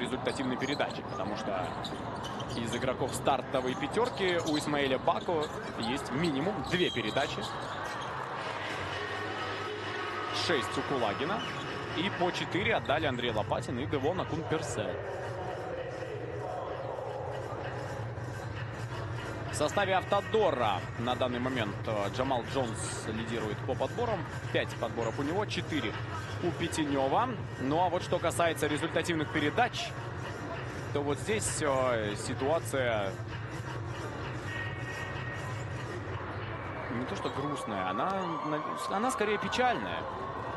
результативной передачей, потому что из игроков стартовой пятерки у Исмаэля Бако есть минимум 2 передачи. 6 у Кулагина. И по 4 отдали Андрей Лопатин и Девон Акунперсел. В составе Автодора на данный момент Джамал Джонс лидирует по подборам. 5 подборов у него, 4 у Пятенева. Ну а вот что касается результативных передач, то вот здесь ситуация не то что грустная, она скорее печальная.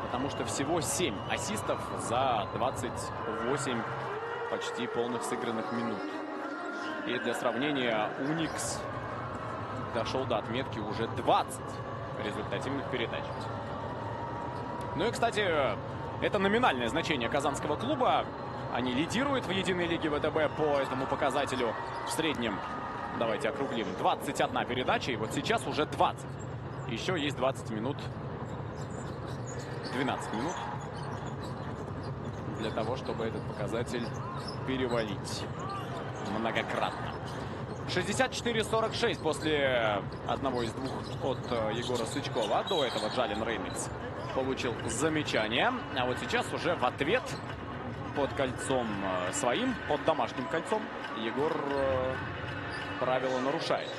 Потому что всего 7 ассистов за 28 почти полных сыгранных минут. И для сравнения, Уникс дошел до отметки уже 20 результативных передач. Ну и, кстати, это номинальное значение казанского клуба. Они лидируют в единой лиге ВТБ по этому показателю. В среднем, давайте округлим, 21 передача. И вот сейчас уже 20. Еще есть 20 минут. 12 минут для того, чтобы этот показатель перевалить многократно. 64-46 после одного из двух от Егора Сычкова. До этого Джален Рейнольдс получил замечание. А вот сейчас уже в ответ под кольцом своим, под домашним кольцом, Егор правила нарушает.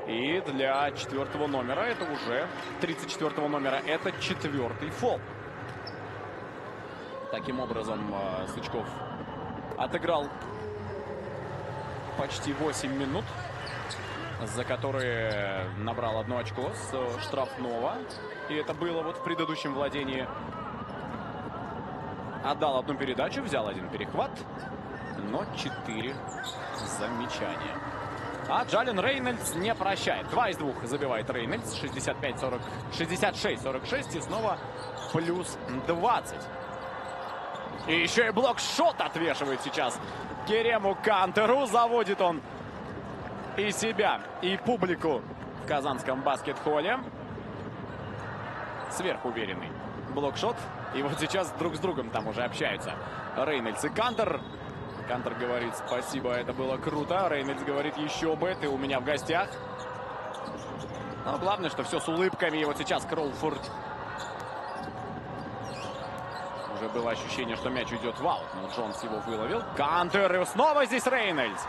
И для 4-го номера, это уже 34-го номера, это 4-й фол. Таким образом, Сычков отыграл почти 8 минут, за которые набрал 1 очко с штрафного. И это было вот в предыдущем владении. Отдал 1 передачу, взял 1 перехват, но 4 замечания. А Джален Рейнольдс не прощает. 2 из 2 забивает Рейнольдс. 66-46. И снова плюс 20. И еще и блокшот отвешивает сейчас Керему Кантеру. Заводит он и себя, и публику в казанском баскет-холле. Сверхуверенный блокшот. И вот сейчас друг с другом там уже общаются Рейнольдс и Кантер. Кантер говорит: спасибо, это было круто. Рейнольдс говорит: еще бы, ты у меня в гостях. Но главное, что все с улыбками. И вот сейчас Кроуфорд. Уже было ощущение, что мяч уйдет в аут, но Джонс его выловил. Кантер, и снова здесь Рейнольдс.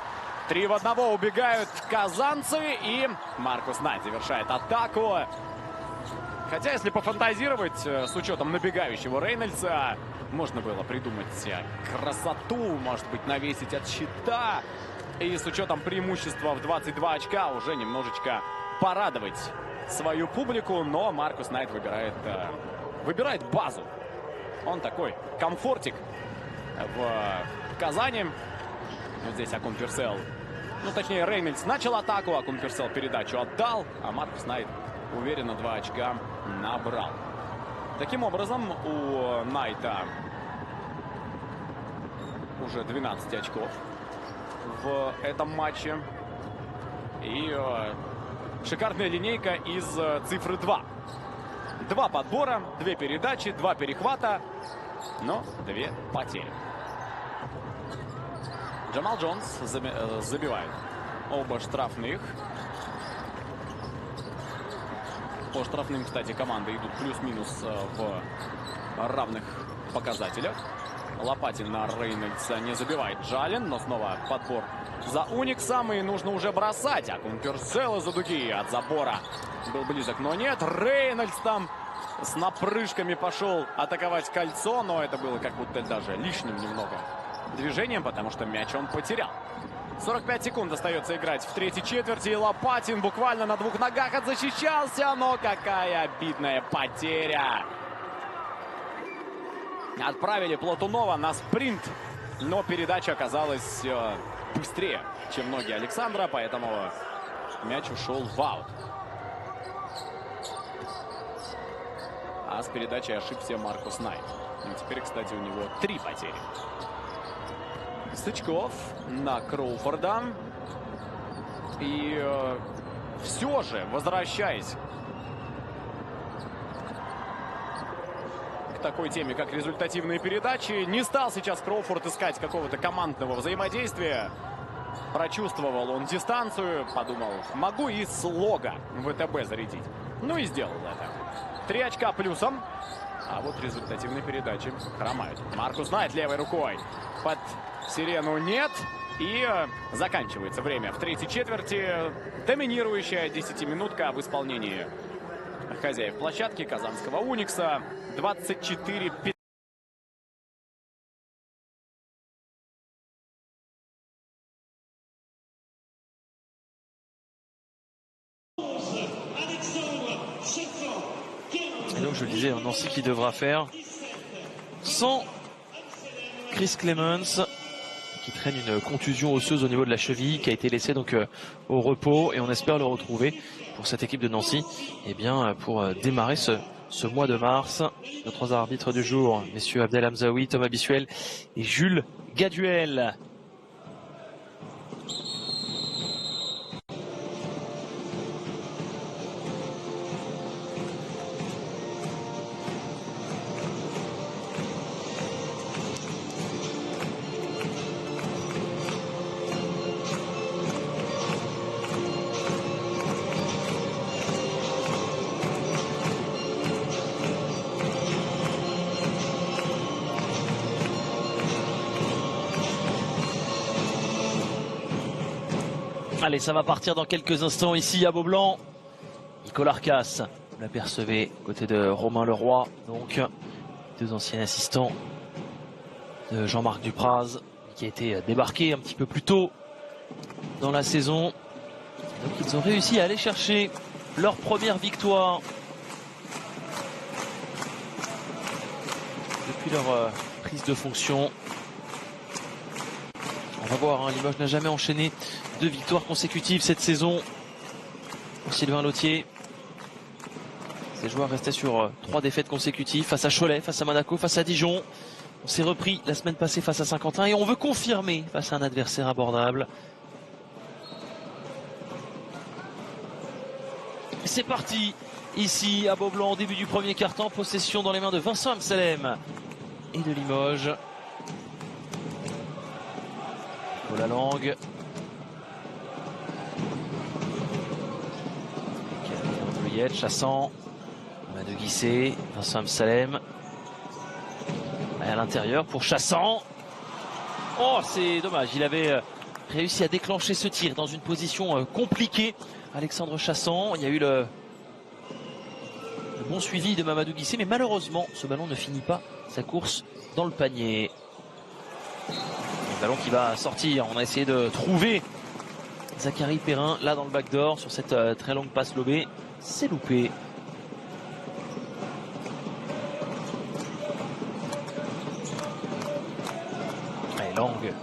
3 в 1 убегают казанцы. И Маркус Найт завершает атаку. Хотя, если пофантазировать, с учетом набегающего Рейнольдса, можно было придумать красоту, может быть, навесить от щита. И с учетом преимущества в 22 очка уже немножечко порадовать свою публику. Но Маркус Найт выбирает базу. Он такой комфортик в Казани. Вот здесь Акунперсел. Ну, точнее, Рейнольдс начал атаку, Акунперсел передачу отдал, а Маркус Найт уверенно 2 очка набрал. Таким образом, у Найта уже 12 очков в этом матче. И шикарная линейка из цифры 2. 2 подбора, 2 передачи, 2 перехвата, но 2 потери. Джамал Джонс забивает оба штрафных. По штрафным, кстати, команды идут плюс-минус в равных показателях. Лопатин на Рейнольдса не забивает Джален, но снова подбор за Униксом, и нужно уже бросать. Акунперсел из-за дуги от забора был близок, но нет. Рейнольдс там с напрыжками пошел атаковать кольцо, но это было как будто даже лишним немного движением, потому что мяч он потерял. 45 секунд остается играть в 3-й четверти. И Лопатин буквально на 2 ногах отзащищался. Но какая обидная потеря. Отправили Платунова на спринт. Но передача оказалась быстрее, чем ноги Александра. Поэтому мяч ушел в аут. А с передачей ошибся Маркус Найт. И теперь, кстати, у него 3 потери. Сычков на Кроуфорда. И все же, возвращаясь к такой теме, как результативные передачи. Не стал сейчас Кроуфорд искать какого-то командного взаимодействия. Прочувствовал он дистанцию, подумал, могу и с лога ВТБ зарядить. Ну и сделал это. 3 очка плюсом. А вот результативные передачи хромают. Маркус Найт левой рукой. Под сирену нет. И заканчивается время в третьей четверти. Доминирующая 10-минутка в исполнении хозяев площадки казанского Уникса. 24-15. Et donc je le disais, Nancy qui devra faire sans Chris Clemens, qui traîne une contusion osseuse au niveau de la cheville, qui a été laissé donc au repos, et on espère le retrouver pour cette équipe de Nancy, et bien pour démarrer ce mois de mars. Nos 3 arbitres du jour, messieurs Abdel Hamzaoui, Thomas Bissuel et Jules Gaduel. Allez, ça va partir dans quelques instants ici à Beaublanc. Nicolas Arcas, vous l'apercevez, côté de Romain Leroy, donc 2 anciens assistants de Jean-Marc Dupraz, qui a été débarqué un petit peu plus tôt dans la saison. Donc ils ont réussi à aller chercher leur première victoire depuis leur prise de fonction. On va voir, hein, Limoges n'a jamais enchaîné 2 victoires consécutives cette saison. Pour Sylvain Lautier, ces joueurs restaient sur 3 défaites consécutives face à Cholet, face à Monaco, face à Dijon. On s'est repris la semaine passée face à Saint-Quentin et on veut confirmer face à un adversaire abordable. C'est parti ici à Beaublanc au début du premier quart-temps. Possession dans les mains de Vincent Amselem et de Limoges. La langue. Chassant. De Guissé. Vincent Amselem. À l'intérieur pour Chassant. Oh, c'est dommage. Il avait réussi à déclencher ce tir dans une position compliquée. Alexandre Chassant. Il y a eu le bon suivi de Mamadou Guissé. Mais malheureusement, ce ballon ne finit pas sa course dans le panier. Le ballon qui va sortir. On a essayé de trouver Zachary Perrin là dans le backdoor sur cette très longue passe lobée. C'est loupé. Allez, Langue.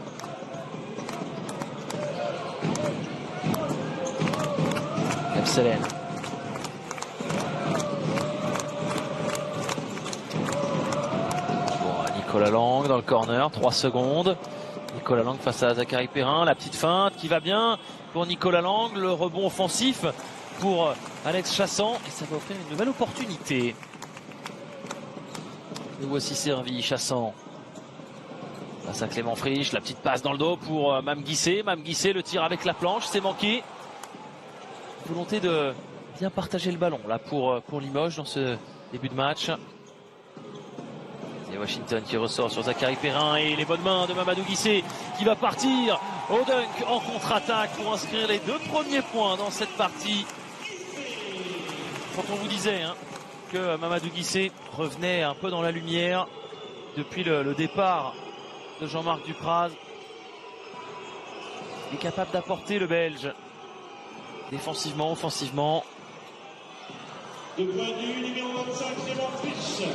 Amselem. Bon, Nicolas Langue dans le corner. 3 secondes. Nicolas Langue face à Zachary Perrin. La petite feinte qui va bien pour Nicolas Langue. Le rebond offensif pour Alex Chassant. Et ça va offrir une nouvelle opportunité. Le voici servi, Chassant. Face à Clément Frisch. La petite passe dans le dos pour Mam Guissé. Mam Guissé, le tir avec la planche. C'est manqué. Volonté de bien partager le ballon là pour Limoges dans ce début de match. C'est Washington qui ressort sur Zachary Perrin et les bonnes mains de Mamadou Guissé qui va partir au dunk en contre-attaque pour inscrire les 2 premiers points dans cette partie. Quand on vous disait que Mamadou Guissé revenait un peu dans la lumière depuis le départ de Jean-Marc Dupraz, il est capable d'apporter le Belge défensivement, offensivement. De point de vue numéro 25, Clément Frisch.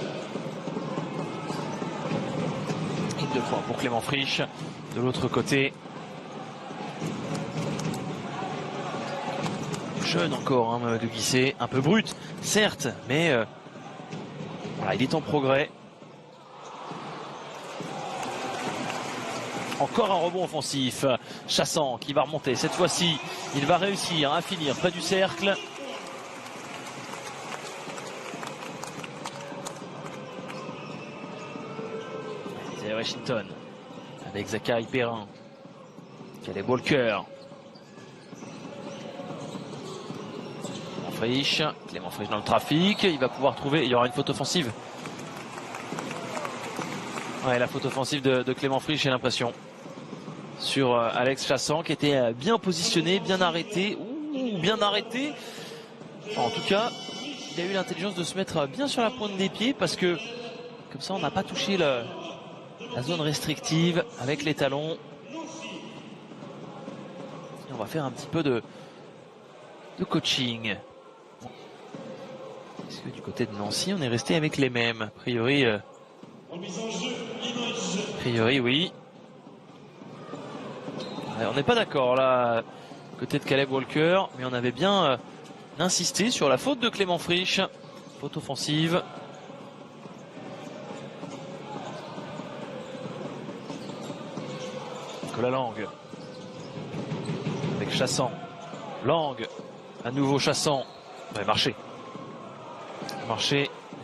Une de points pour Clément Frisch. De l'autre côté, jeune encore, Mamadou Guissé, un peu brut, certes, mais voilà, il est en progrès. Encore un rebond offensif. Chassant qui va remonter. Cette fois-ci, il va réussir à finir près du cercle. Isaiah Washington avec Zachary Perrin. Caleb Walker. Clément Frisch dans le trafic. Il va pouvoir trouver. Il y aura une faute offensive. Ouais, la faute offensive de Clément Frisch, j'ai l'impression. Sur Alex Chassant qui était bien positionné, bien arrêté. Ouh, bien arrêté. En tout cas, il a eu l'intelligence de se mettre bien sur la pointe des pieds parce que comme ça on n'a pas touché la zone restrictive avec les talons. Et on va faire un petit peu de coaching. Est-ce que du côté de Nancy on est resté avec les mêmes? A priori, oui. On n'est pas d'accord là, côté de Caleb Walker, mais on avait bien insisté sur la faute de Clément Frisch. Faute offensive. Nicolas Lang. Avec Chassant. Lang. À nouveau Chassant. Ouais, marché.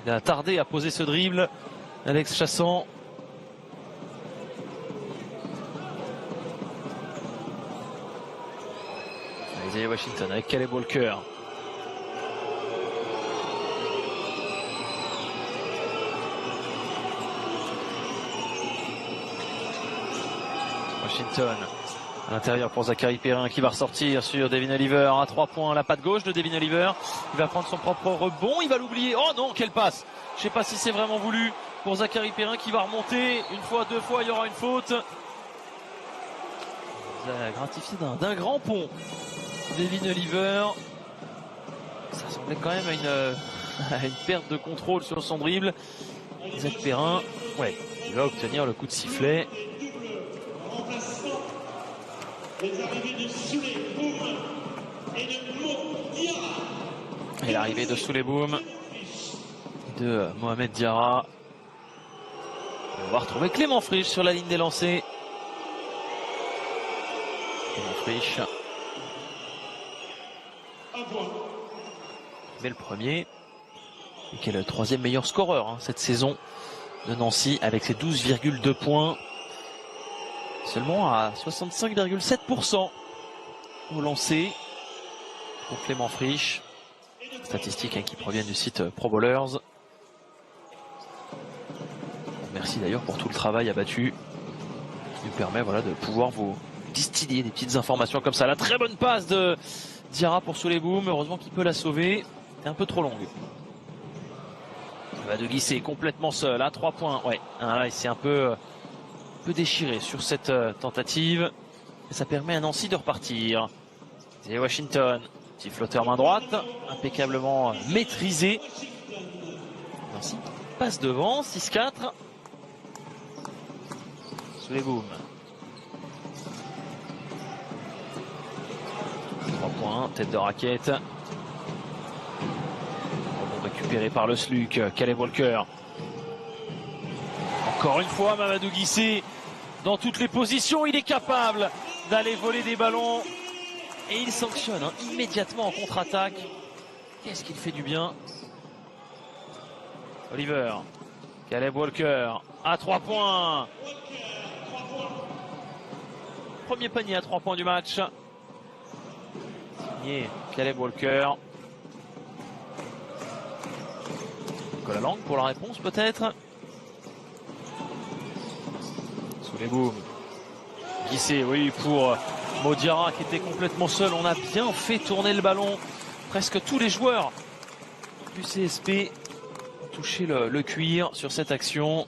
Il a tardé à poser ce dribble. Alex Chassant. Isaiah Washington avec Caleb Walker. Washington à l'intérieur pour Zachary Perrin qui va ressortir sur Devin Oliver à 3 points. La patte gauche de Devin Oliver. Il va prendre son propre rebond. Il va l'oublier. Oh non, quelle passe! Je ne sais pas si c'est vraiment voulu pour Zachary Perrin qui va remonter. Une fois, deux fois, il y aura une faute. Il a gratifié d'un grand pont. Devin Oliver. Ça ressemblait quand même à une perte de contrôle sur son dribble. Zach Perrin, ouais, il va obtenir le coup de sifflet. Et l'arrivée de Souleyboum et de Mohamed Diarra. On va retrouver Clément Frisch sur la ligne des lancers. Clément Frisch. Mais le premier, et qui est le troisième meilleur scoreur cette saison de Nancy avec ses 12,2 points. Seulement à 65,7% au lancer pour Clément Frisch. Statistiques qui proviennent du site Pro Bowlers. Merci d'ailleurs pour tout le travail abattu qui nous permet de pouvoir vous distiller des petites informations comme ça. La très bonne passe de Diarra pour Souleyboum. Heureusement qu'il peut la sauver. C'est un peu trop longue. Il va de glisser complètement seul à 3 points. Ouais, là il s'est un peu déchiré sur cette tentative. Et ça permet à Nancy de repartir. C'est Washington. Petit flotteur main droite. Impeccablement maîtrisé. Nancy passe devant. 6-4. Souleyboum. 3 points. Tête de raquette. Récupéré par le Sluk. Caleb Walker. Encore une fois, Mamadou Guissé, dans toutes les positions, il est capable d'aller voler des ballons. Et il sanctionne immédiatement en contre-attaque. Qu'est-ce qu'il fait du bien. Oliver. Caleb Walker à 3 points. Premier panier à 3 points du match. Signé Caleb Walker. Nicolas Lang pour la réponse peut-être. Souleyboum. Guissé, oui, pour Modiara qui était complètement seul. On a bien fait tourner le ballon. Presque tous les joueurs du CSP ont touché le cuir sur cette action.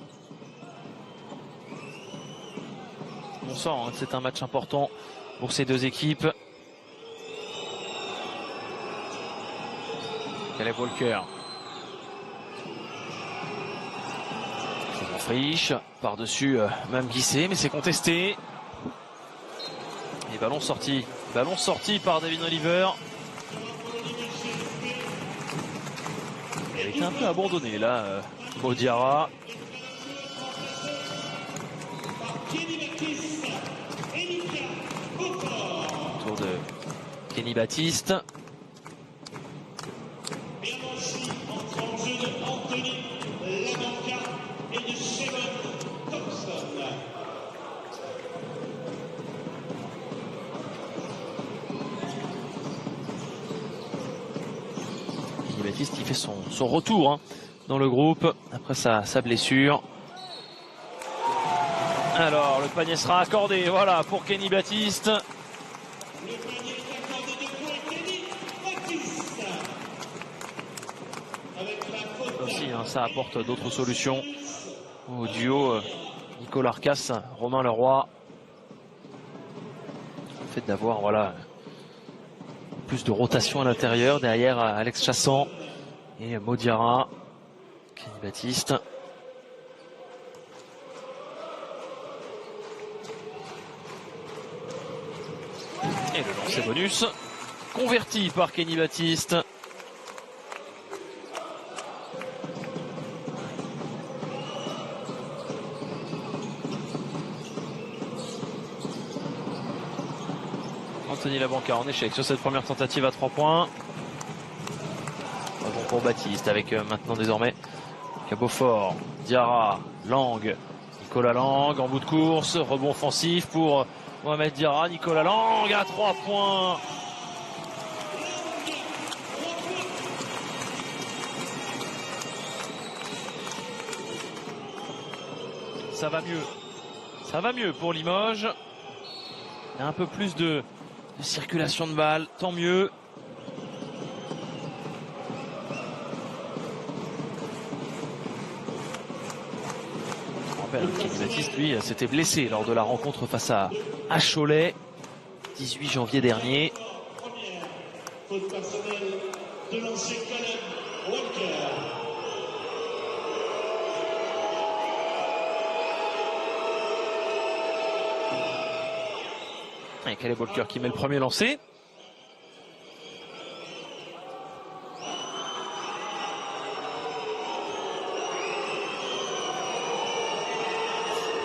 On sent que c'est un match important pour ces deux équipes. Caleb Walker. Frisch, par-dessus même Guissé, mais c'est contesté. Et ballon sorti par Devin Oliver. Il était un peu abandonné là, Modiara. Tour de Kenny Baptiste. Baptiste qui fait son retour hein, dans le groupe après sa blessure. Alors le panier sera accordé, voilà, pour Kenny Baptiste. Le panier est accordé de points Kenny Baptiste. Avec la faute Aussi, hein, ça apporte d'autres solutions au duo Nicolas Arcas, Romain Leroy. Le fait d'avoir voilà, plus de rotation à l'intérieur, derrière Alex Chassan et Modiara, Kenny Baptiste. Et le lancer bonus, converti par Kenny Baptiste. Anthony Labanca en échec sur cette première tentative à 3 points. Bon pour Baptiste avec maintenant désormais Beaufort, Diarra, Lang, Nicolas Lang en bout de course, rebond offensif pour Mohamed Diarra, Nicolas Lang à 3 points. Ça va mieux pour Limoges. Il y a un peu plus de circulation de balles, tant mieux. Je rappelle, Kenny Baptiste, lui, s'était blessé lors de la rencontre face à Cholet, 18 janvier dernier. première faute personnelle de l'ancien Caleb Walker. Et Caleb Walker qui met le premier lancé.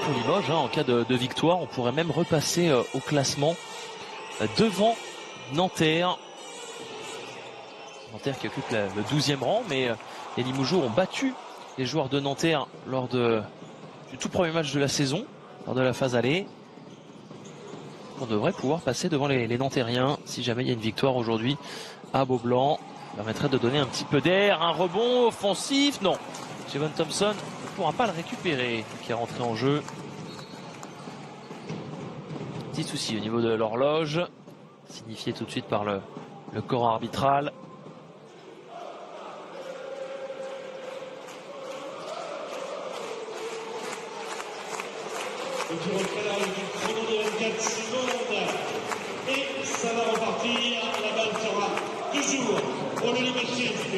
Pour Limoges, hein, en cas de victoire, on pourrait même repasser au classement devant Nanterre. Nanterre qui occupe le 12e rang, mais les Limogeaux ont battu les joueurs de Nanterre lors du tout premier match de la saison, lors de la phase aller. On devrait pouvoir passer devant les Nantériens si jamais il y a une victoire aujourd'hui à Beaublanc. Ça permettrait de donner un petit peu d'air, un rebond offensif. Non, Javon Thompson ne pourra pas le récupérer, qui est rentré en jeu. Petit souci au niveau de l'horloge, signifié tout de suite par le corps arbitral. Le tir au préalable du chrono de 24 secondes. Et ça va repartir. La balle sera toujours pour le Limoges CFP.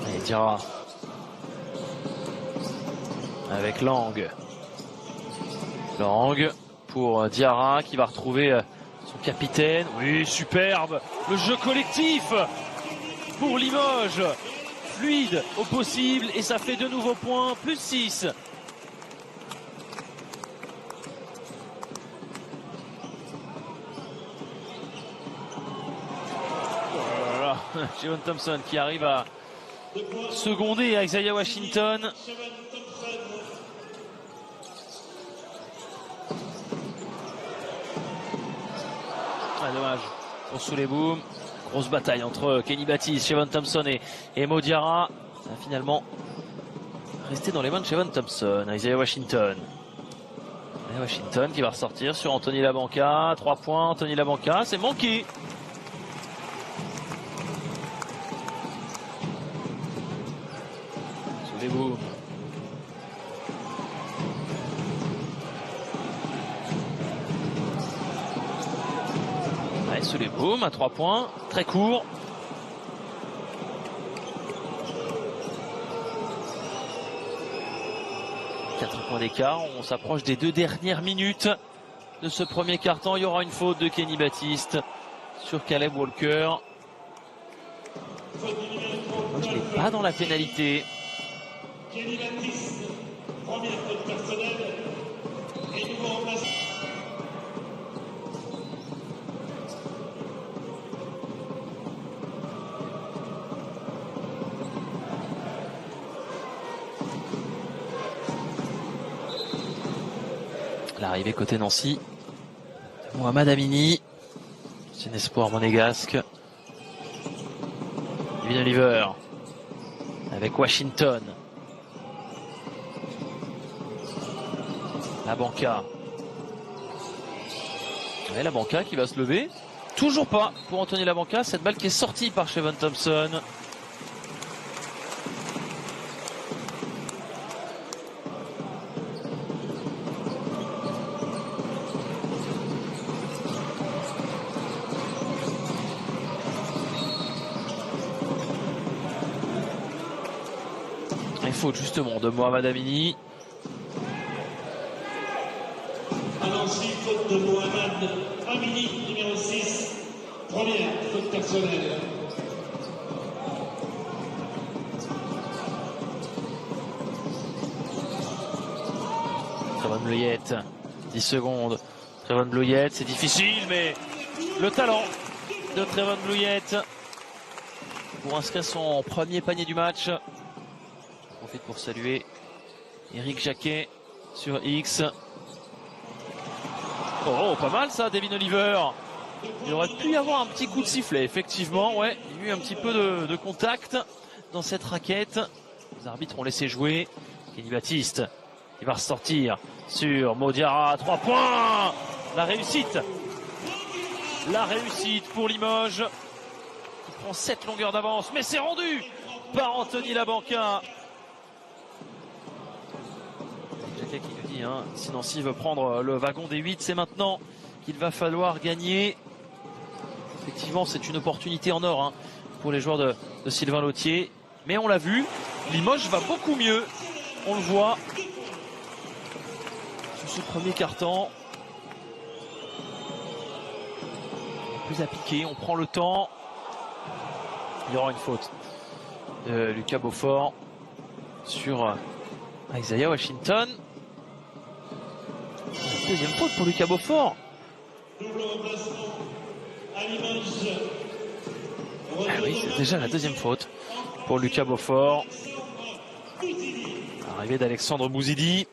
Et Diarra avec Lang. Lang pour Diarra qui va retrouver son capitaine. Oui, superbe. Le jeu collectif pour Limoges. Fluide au possible et ça fait de nouveaux points. Plus 6. Voilà. Javon Thompson qui arrive à seconder Isaiah Washington. Ah, dommage pour sous les booms. Grosse bataille entre Kenny Baptiste, Javon Thompson et Modiara. Ça va finalement rester dans les mains de Javon Thompson. Isaiah Washington. Isaiah Washington qui va ressortir sur Anthony Labanca. 3 points, Anthony Labanca. C'est manqué. Sous les booms. Sous les booms à 3 points, très court. Quatre points d'écart, on s'approche des 2 dernières minutes de ce premier quart-temps. Il y aura une faute de Kenny Baptiste sur Caleb Walker. Il n'est pas dans la pénalité. Kenny Baptiste, première faute personnelle. Et nouveau remplacement. L'arrivée côté Nancy. Mohamed Amini. C'est un espoir monégasque. Devin Oliver. Avec Washington. La Banca. Ouais, la Banca qui va se lever. Toujours pas pour Anthony La Banca. Cette balle qui est sortie par Shevon Thompson. Il faut justement de Mohamed Amini. À Nancy, faute de Mohamed Amini, numéro 6. Première faute personnelle. Trevon Bleuillette, 10 secondes. Trevon Bleuillette, c'est difficile, mais le talent de Trevon Bleuillette pour inscrire son premier panier du match. Je profite pour saluer Eric Jacquet sur X. Oh, pas mal ça, Devin Oliver. Il aurait pu y avoir un petit coup de sifflet, effectivement. Ouais, il y a eu un petit peu de contact dans cette raquette. Les arbitres ont laissé jouer. Kenny Baptiste qui va ressortir sur Modiara. 3 points. La réussite pour Limoges qui prend 7 longueurs d'avance. Mais c'est rendu par Anthony La Banca. Jacquet qui nous dit, hein, si Nancy veut prendre le wagon des 8, c'est maintenant qu'il va falloir gagner. Effectivement, c'est une opportunité en or, hein, pour les joueurs de Sylvain Lautier. Mais on l'a vu, Limoges va beaucoup mieux. On le voit sur ce premier quart-temps. Plus à piquer, on prend le temps. Il y aura une faute de Lucas Beaufort sur Isaiah Washington. Deuxième faute pour Lucas Beaufort. Double remplacement à Limoges. Ah oui, c'est déjà la deuxième faute pour Lucas Beaufort. Arrivée d'Alexandre Bouzidi.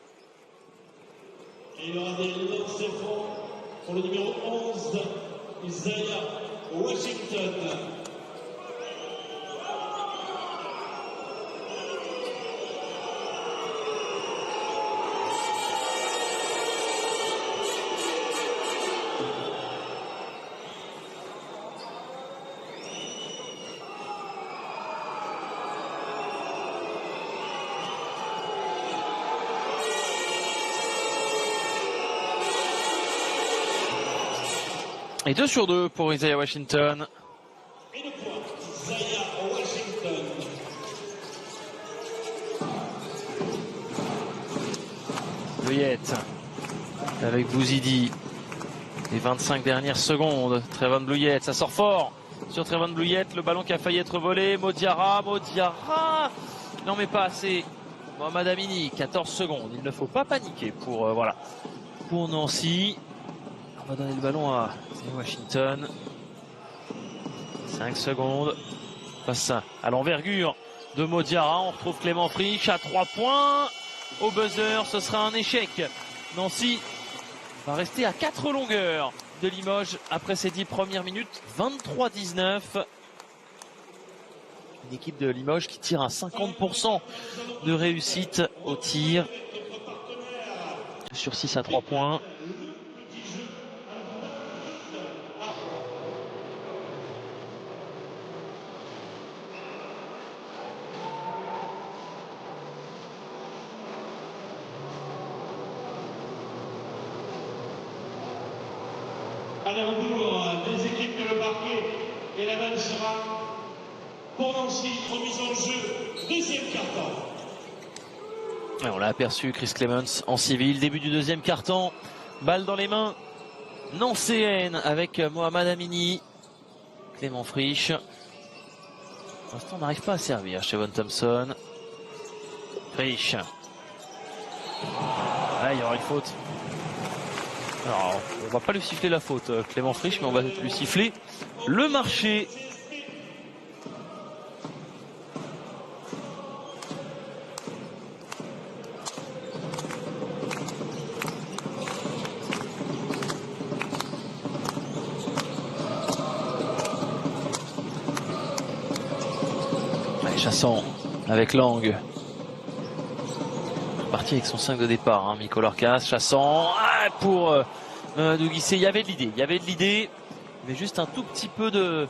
Et il y aura des lancers francs pour le numéro 11, Isaiah Washington. Et 2 sur 2 pour Isaiah Washington. Et le point, Isaiah Washington. Bleuillette avec Bouzidi. Les 25 dernières secondes. Trevon Bleuillette, ça sort fort sur Trevon Bleuillette. Le ballon qui a failli être volé. Modiara. Non mais pas assez. Mohamed Amini, 14 secondes. Il ne faut pas paniquer pour, voilà, pour Nancy. On va donner le ballon à Washington. 5 secondes. Face à l'envergure de Modiara. On retrouve Clément Frisch à 3 points. Au buzzer, ce sera un échec. Nancy va rester à 4 longueurs de Limoges après ces 10 premières minutes. 23-19. Une équipe de Limoges qui tire à 50% de réussite au tir. Sur 6 à 3 points. À la retour des équipes de le parquet et la balle sera pour Nancy, remise en jeu, deuxième quart-temps. On l'a aperçu, Chris Clemens en civil, début du deuxième quart-temps, balle dans les mains nancéenne avec Mohamed Amini, Clément Frisch. Pour l'instant, on n'arrive pas à servir Shevon Thompson. Frisch. Là, il y aura une faute. Alors, on va pas lui siffler la faute, Clément Frisch, mais on va lui siffler le marché. Chassan avec Lang. Parti avec son 5 de départ, hein, Mikko Lorcas. Chassan pour Mamadou Guissé. Il y avait de l'idée, mais juste un tout petit peu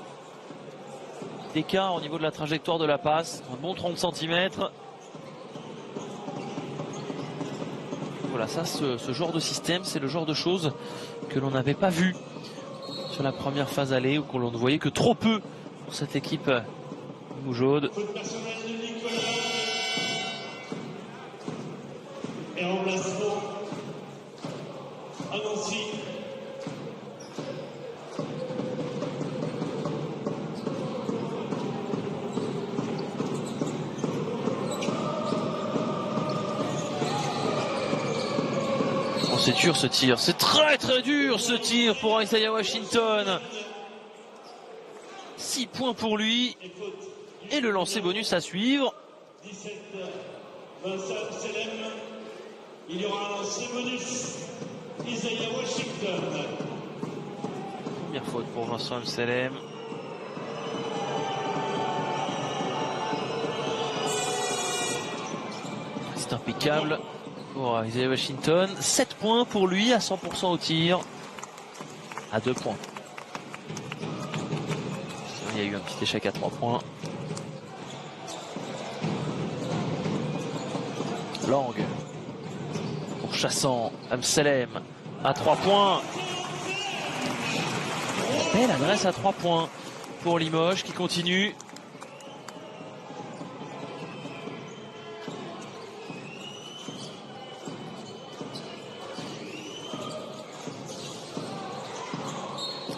d'écart au niveau de la trajectoire de la passe. Un bon 30 cm. Voilà, ça, ce genre de système, c'est le genre de choses que l'on n'avait pas vu sur la première phase aller, ou qu'on ne voyait que trop peu pour cette équipe Moujaude. Faute personnelle de Nicolas et remplacement à Nancy. Oh, c'est dur ce tir, c'est très dur ce tir pour Isaiah Washington. 6 points pour lui et le lancer bonus à suivre. 17 Vincent Selem. Il y aura un lancer bonus. Isaiah Washington. Première faute pour Vincent Amselem. C'est impeccable pour Isaiah Washington. 7 points pour lui à 100% au tir. À 2 points. Il y a eu un petit échec à 3 points. Lang pour Chassan. Amselem à 3 points. Belle adresse à 3 points pour Limoges qui continue.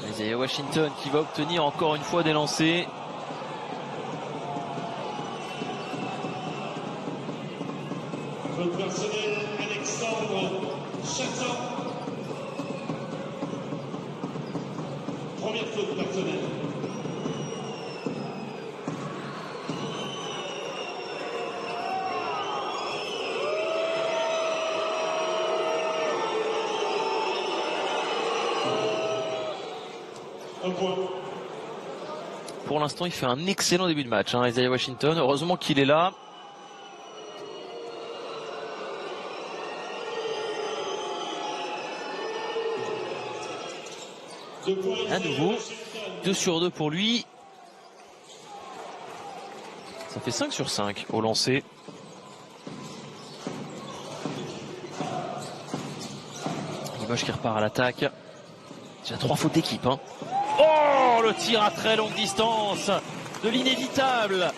Isaiah Washington qui va obtenir encore une fois des lancers. Faute personnelle, Alexandre Chassan. Première faute personnelle. Un point. Pour l'instant, il fait un excellent début de match, hein, Isaiah Washington. Heureusement qu'il est là. À nouveau, 2 sur 2 pour lui. Ça fait 5 sur 5 au lancer. Limoges qui repart à l'attaque. Déjà 3 fautes d'équipe. Hein. Oh, le tir à très longue distance de l'inévitable,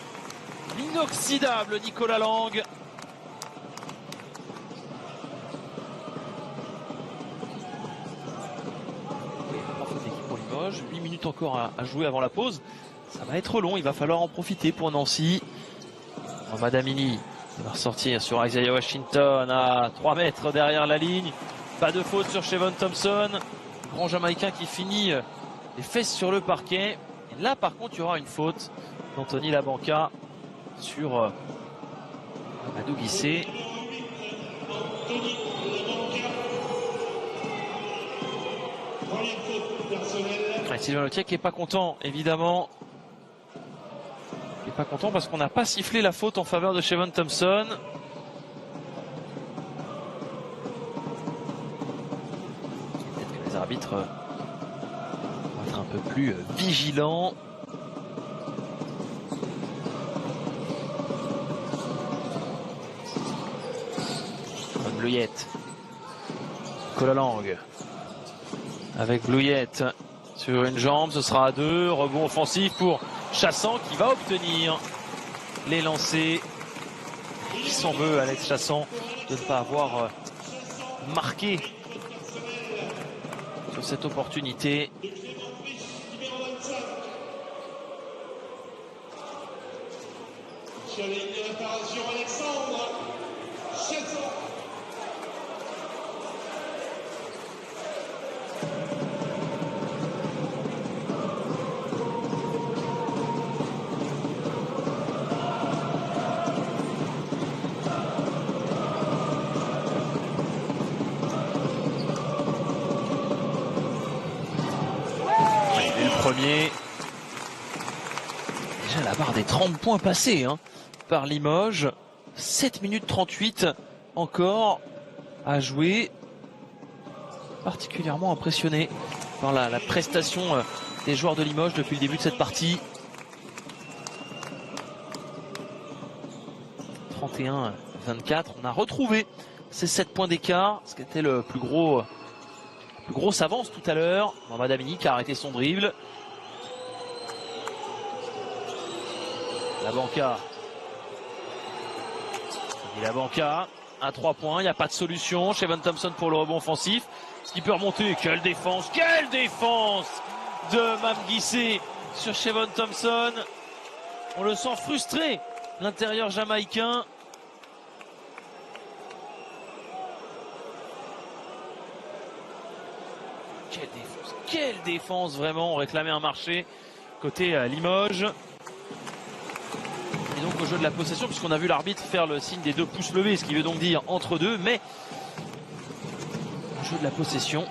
l'inoxydable Nicolas Lang. Pour Limoges, 8 minutes encore à jouer avant la pause. Ça va être long, il va falloir en profiter pour Nancy. Madamini va ressortir sur Isaiah Washington à 3 mètres derrière la ligne. Pas de faute sur Shevon Thompson. Grand Jamaïcain qui finit les fesses sur le parquet. Et là par contre il y aura une faute d'Anthony Labanca sur Amadou Guissé. Sylvain Lotiec qui n'est pas content, évidemment. Il n'est pas content parce qu'on n'a pas sifflé la faute en faveur de Shevon Thompson. Peut-être que les arbitres vont être un peu plus vigilants. Bleuillette. Nicolas Lang. Avec Bleuillette sur une jambe, ce sera à 2. Rebond offensif pour Chassan qui va obtenir les lancers. Qui s'en veut, Alex Chassan, de ne pas avoir marqué sur cette opportunité. Sur la ligne de réparation, Alexandre Chassan. Premier. Déjà la barre des 30 points passés hein, par Limoges. 7 minutes 38 encore à jouer. Particulièrement impressionné par la prestation des joueurs de Limoges depuis le début de cette partie. 31-24, on a retrouvé ces 7 points d'écart, ce qui était le plus grosse avance tout à l'heure. Madamini qui a arrêté son dribble. La Banca. Et la Banca à 3 points, il n'y a pas de solution. Shevon Thompson pour le rebond offensif. Qui peut remonter. Quelle défense de Mam Guissé sur Shevon Thompson. On le sent frustré, l'intérieur jamaïcain. Quelle défense vraiment. On réclamait un marché côté Limoges. Et donc au jeu de la possession, puisqu'on a vu l'arbitre faire le signe des 2 pouces levés, ce qui veut donc dire entre deux, mais au jeu de la possession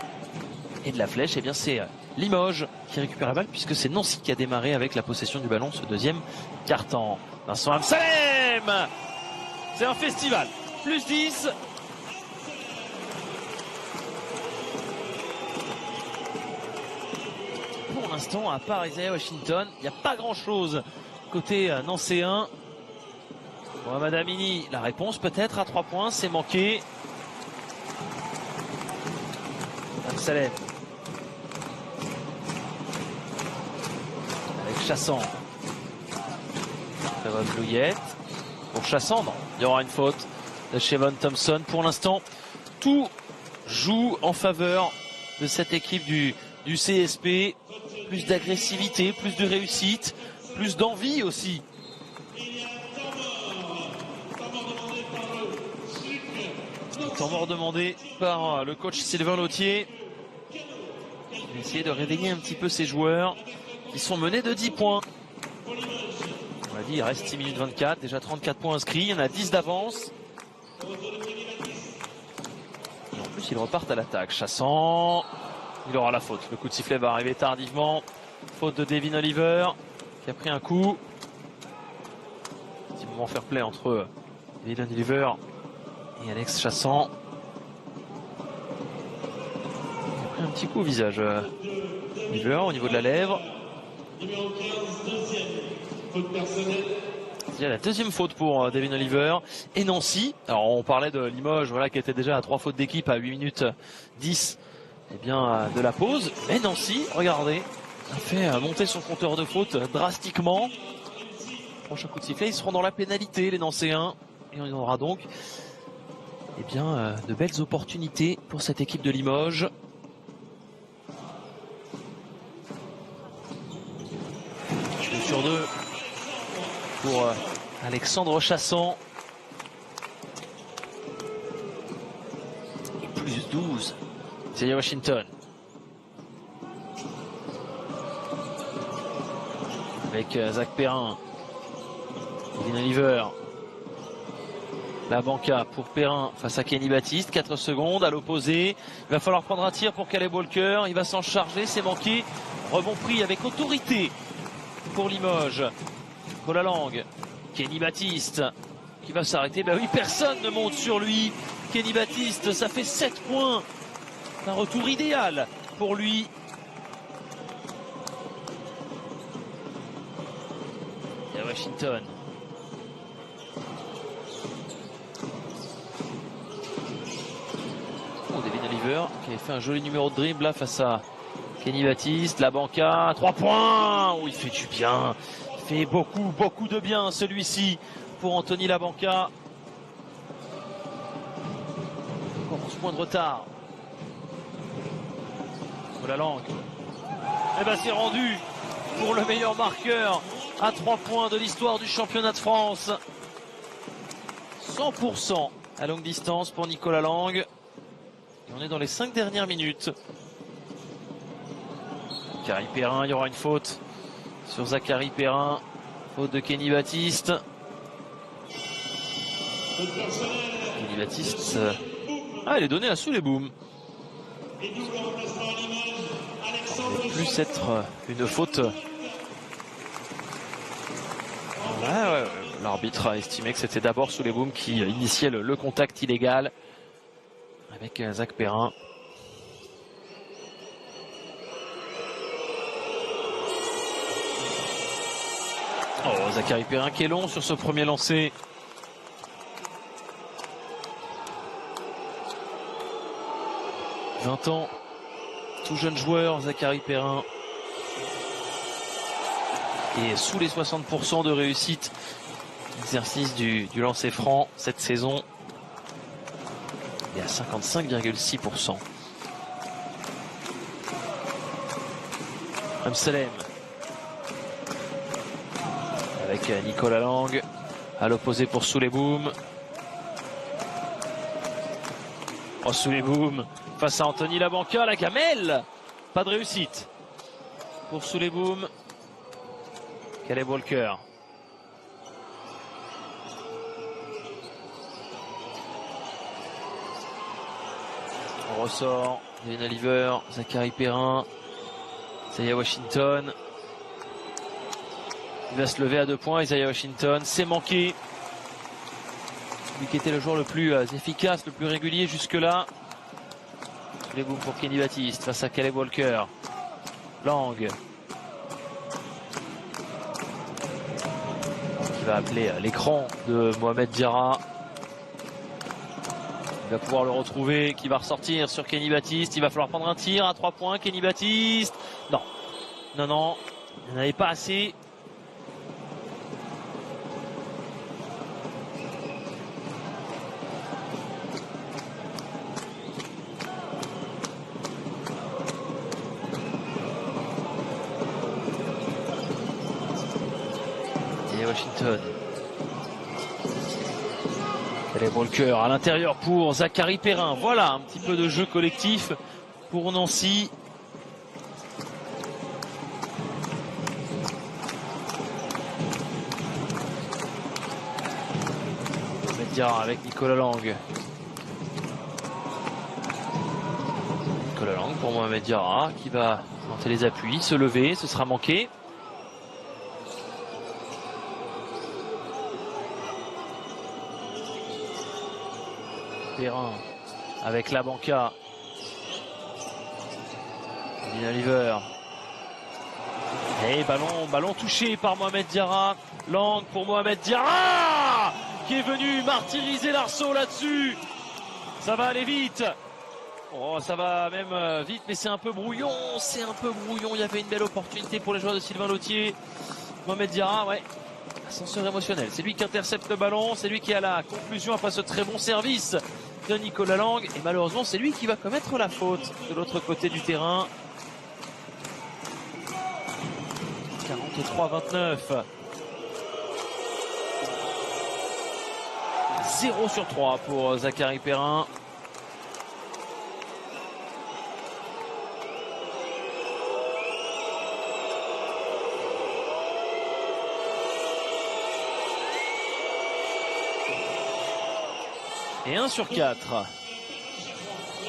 et de la flèche, et bien c'est Limoges qui récupère la balle, puisque c'est Nancy qui a démarré avec la possession du ballon ce deuxième quart-temps. Vincent Amsalem, c'est un festival, plus 10. Pour l'instant, à part Isaiah Washington, il n'y a pas grand-chose côté nancéen. Bon, Madamini, la réponse peut-être à 3 points, c'est manqué. Amsalem. Avec Chassant. Trevor Blouillette. Pour Chassant, non. Il y aura une faute de Shevon Thompson. Pour l'instant, tout joue en faveur de cette équipe du CSP. Plus d'agressivité, plus de réussite, plus d'envie aussi. Temps mort demandé par le coach Sylvain Lautier. Il va essayer de réveiller un petit peu ses joueurs qui sont menés de 10 points. On l'a dit, il reste 6 minutes 24, déjà 34 points inscrits, il y en a 10 d'avance. Et en plus, ils repartent à l'attaque. Chassant, il aura la faute. Le coup de sifflet va arriver tardivement. Faute de Devin Oliver qui a pris un coup. Petit moment fair play entre Devin Oliver et Alex Chassant. Il a pris un petit coup au visage. Oliver au niveau de la lèvre. Numéro 15, deuxième faute personnelle. Il y a la deuxième faute pour Devin Oliver et Nancy. Alors on parlait de Limoges, voilà, qui était déjà à 3 fautes d'équipe à 8 minutes 10 de la pause. Et Nancy, regardez, a fait monter son compteur de fautes drastiquement. Prochain coup de sifflet, ils seront dans la pénalité, les Nancéens. Et on aura donc de belles opportunités pour cette équipe de Limoges. Sur 2 pour Alexandre Chassant. Et plus 12. Isaiah Washington. Avec Zach Perrin. Devin Oliver. La Banca pour Perrin face à Kenny Baptiste. 4 secondes à l'opposé. Il va falloir prendre un tir pour Caleb Walker. Il va s'en charger. C'est manqué. Rebond pris avec autorité pour Limoges. Nicolas Lang. Kenny Baptiste qui va s'arrêter. Ben oui, personne ne monte sur lui. Kenny Baptiste, ça fait 7 points. Un retour idéal pour lui. Et à Washington. Devin Oliver qui avait fait un joli numéro de dribble là face à Kenny Baptiste. La Banca, 3 points. Oh, il fait du bien. Il fait beaucoup de bien celui-ci pour Anthony La Banca. Encore 11 points de retard. La langue. Et ben c'est rendu pour le meilleur marqueur à 3 points de l'histoire du championnat de France. 100% à longue distance pour Nicolas Lang. Et on est dans les 5 dernières minutes. Zachary Perrin, il y aura une faute sur Zachary Perrin. Faute de Kenny Baptiste. Kenny Baptiste. Ah, elle est donnée à sous les booms. Plus être une faute Ouais, l'arbitre a estimé que c'était d'abord Souleyboum qui initiait le contact illégal avec Zach Perrin. Oh, Zachary Perrin qui est long sur ce premier lancer. « 20 ans, tout jeune joueur, Zachary Perrin. Et sous les 60% de réussite, exercice du lancer franc cette saison. Il est à 55,6%. Amsalem. Avec Nicolas Lang à l'opposé pour Souleyboum. Oh, Souleyboum face à Anthony Labanca, la gamelle. Pas de réussite pour Souleyboum. Caleb Walker. On ressort. Devin Oliver, Zachary Perrin, Isaiah Washington. Il va se lever à 2 points, Isaiah Washington. C'est manqué. Lui qui était le joueur le plus efficace, le plus régulier jusque-là. Les bouts pour Kenny Baptiste face à Caleb Walker. Lang. Qui va appeler l'écran de Mohamed Diarra. Il va pouvoir le retrouver, qui va ressortir sur Kenny Baptiste. Il va falloir prendre un tir à 3 points. Kenny Baptiste. Non. Non. Il n'y en avait pas assez. Washington. Caleb Walker à l'intérieur pour Zachary Perrin. Voilà un petit peu de jeu collectif pour Nancy. Diarra avec Nicolas Lang. Nicolas Lang pour Mohamed Diarra qui va monter les appuis, se lever, ce sera manqué. Perrin avec Labanca. Devin Oliver. Et ballon touché par Mohamed Diarra. Lang pour Mohamed Diarra qui est venu martyriser l'Arceau là-dessus. Ça va aller vite. Oh, ça va même vite, mais c'est un peu brouillon. Il y avait une belle opportunité pour les joueurs de Sylvain Lautier. Mohamed Diarra, ouais. Ascenseur émotionnel. C'est lui qui intercepte le ballon. C'est lui qui a la conclusion après ce très bon service de Nicolas Lang. Et malheureusement, c'est lui qui va commettre la faute de l'autre côté du terrain. 43-29. 0 sur 3 pour Zachary Perrin. Et 1 sur 4.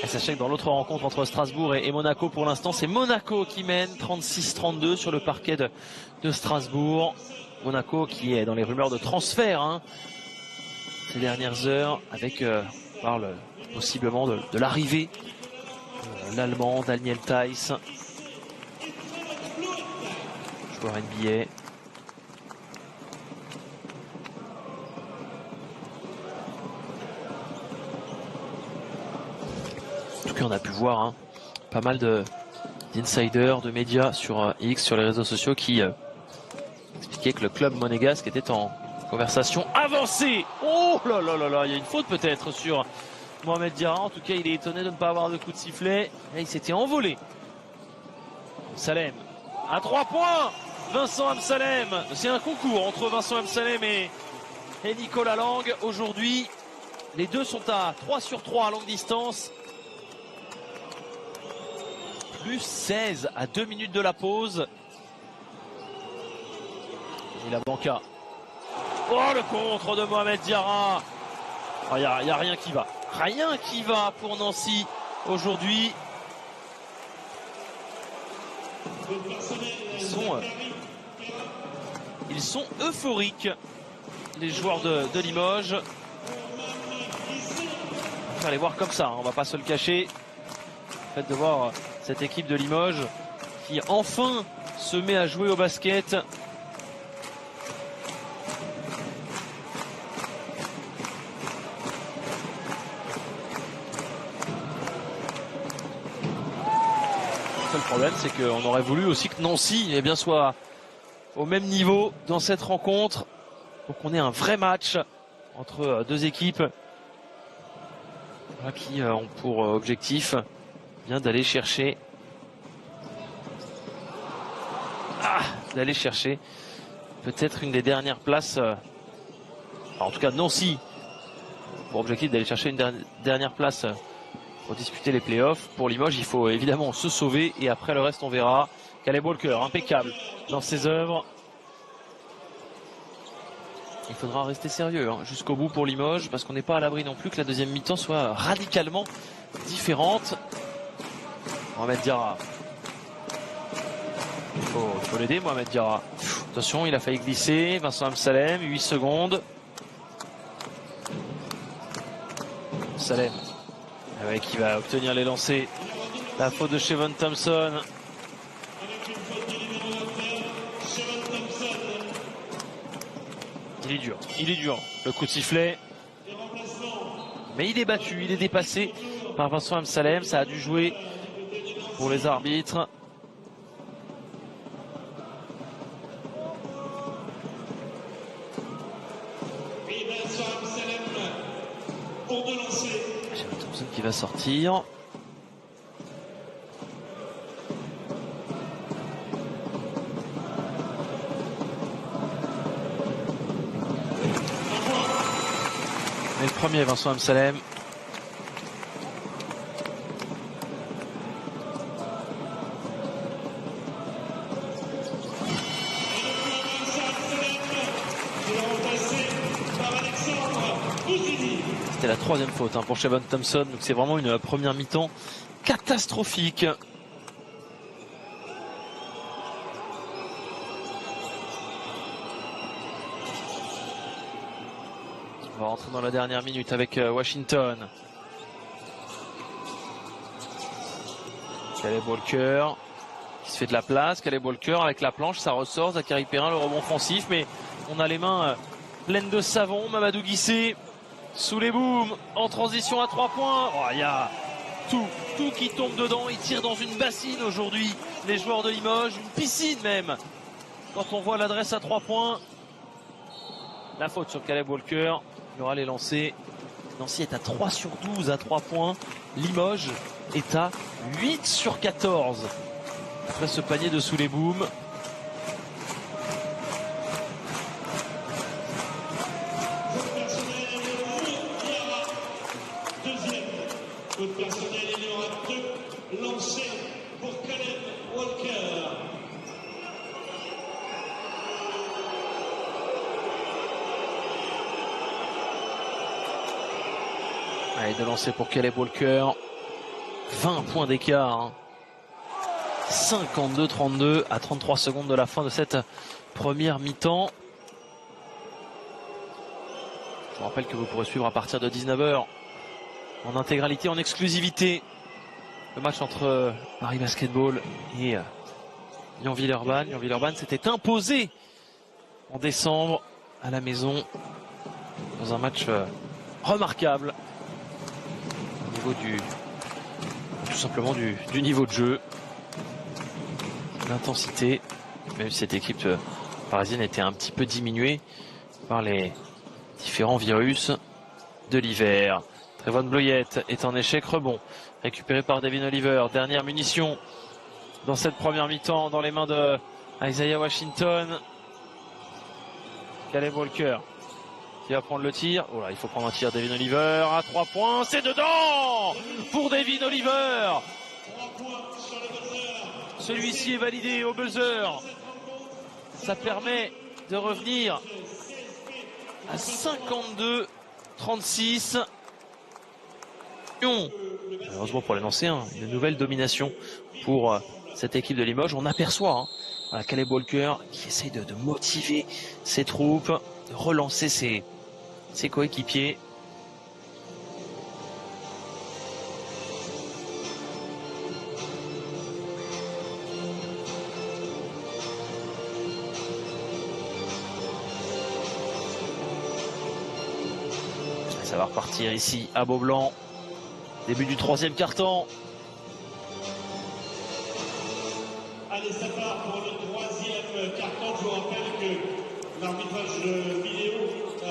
Et sachez que dans l'autre rencontre entre Strasbourg et Monaco, pour l'instant, c'est Monaco qui mène 36-32 sur le parquet de Strasbourg. Monaco qui est dans les rumeurs de transfert ces dernières heures, avec on parle possiblement de l'arrivée de l'Allemand Daniel Theis, joueur NBA. En tout cas, on a pu voir pas mal d'insiders, de médias sur X, sur les réseaux sociaux, qui expliquaient que le club monégasque était en conversation avancée. Oh là là là là, il y a une faute peut-être sur Mohamed Diarra. En tout cas, il est étonné de ne pas avoir de coup de sifflet. Et il s'était envolé. Salem à 3 points. Vincent Amsalem. C'est un concours entre Vincent Amsalem et Nicolas Lang. Aujourd'hui, les deux sont à 3 sur 3 à longue distance. Plus 16 à 2 minutes de la pause. Et la banca. Oh, le contre de Mohamed Diarra. Il n'y a rien qui va. Rien qui va pour Nancy aujourd'hui. Ils sont Ils sont euphoriques, les joueurs de Limoges. On va les voir comme ça, hein, on va pas se le cacher. Le fait de voir cette équipe de Limoges qui enfin se met à jouer au basket. Le problème, c'est qu'on aurait voulu aussi que Nancy soit au même niveau dans cette rencontre pour qu'on ait un vrai match entre deux équipes qui ont pour objectif d'aller chercher peut-être une des dernières places, en tout cas Nancy pour objectif d'aller chercher une dernière place pour disputer les playoffs. Pour Limoges, il faut évidemment se sauver et après le reste on verra. Caleb Walker, impeccable dans ses œuvres. Il faudra rester sérieux jusqu'au bout pour Limoges parce qu'on n'est pas à l'abri non plus que la deuxième mi-temps soit radicalement différente. Mohamed Diarra. Il faut l'aider, Mohamed Diarra. Attention, il a failli glisser. Vincent Amsalem, 8 secondes. Salem. Qui va obtenir les lancers. La faute de Shevon Thompson. Il est dur. Le coup de sifflet. Mais il est battu, il est dépassé par Vincent Amsalem. Ça a dû jouer pour les arbitres. Shevon Thompson qui va sortir. Et le premier, Vincent Amsalem. C'était la troisième faute pour Shevon Thompson. Donc c'est vraiment une première mi-temps catastrophique. On va rentrer dans la dernière minute avec Washington. Caleb Walker qui se fait de la place. Caleb Walker avec la planche, ça ressort. Zachary Perrin, le rebond offensif, mais on a les mains pleines de savon. Mamadou Guissé sous les booms, en transition à 3 points. Il y a tout qui tombe dedans. Ils tirent dans une bassine aujourd'hui, les joueurs de Limoges, une piscine même. Quand on voit l'adresse à 3 points, la faute sur Caleb Walker. Il y aura les lancers. Nancy est à 3 sur 12 à 3 points. Limoges est à 8 sur 14. Après ce panier de sous les booms. Faute personnelle, il y aura 2 lancers pour Caleb Walker. Allez, de lancer pour Caleb Walker. 20 points d'écart. 52-32 à 33 secondes de la fin de cette première mi-temps. Je vous rappelle que vous pourrez suivre à partir de 19h en intégralité, en exclusivité, le match entre Paris Basketball et Lyon Villeurbanne. Lyon Villeurbanne s'était imposé en décembre à la maison dans un match remarquable au niveau tout simplement du niveau de jeu, l'intensité, même si cette équipe parisienne était un petit peu diminuée par les différents virus de l'hiver. Trevon Bloyette est en échec rebond, récupéré par Devin Oliver. Dernière munition dans cette première mi-temps dans les mains de Isaiah Washington. Caleb Walker qui va prendre le tir. Oh là, il faut prendre un tir. Devin Oliver à 3 points, c'est dedans pour Devin Oliver. Celui-ci est validé au buzzer. Ça permet de revenir à 52-36. Heureusement pour les lancers, une nouvelle domination pour cette équipe de Limoges. On aperçoit voilà, Caleb Walker qui essaye de motiver ses troupes, de relancer ses coéquipiers. Ça va repartir ici à Beaublanc. Début du troisième quart-temps. Allez, ça part pour le troisième carton. Je vous rappelle que l'arbitrage vidéo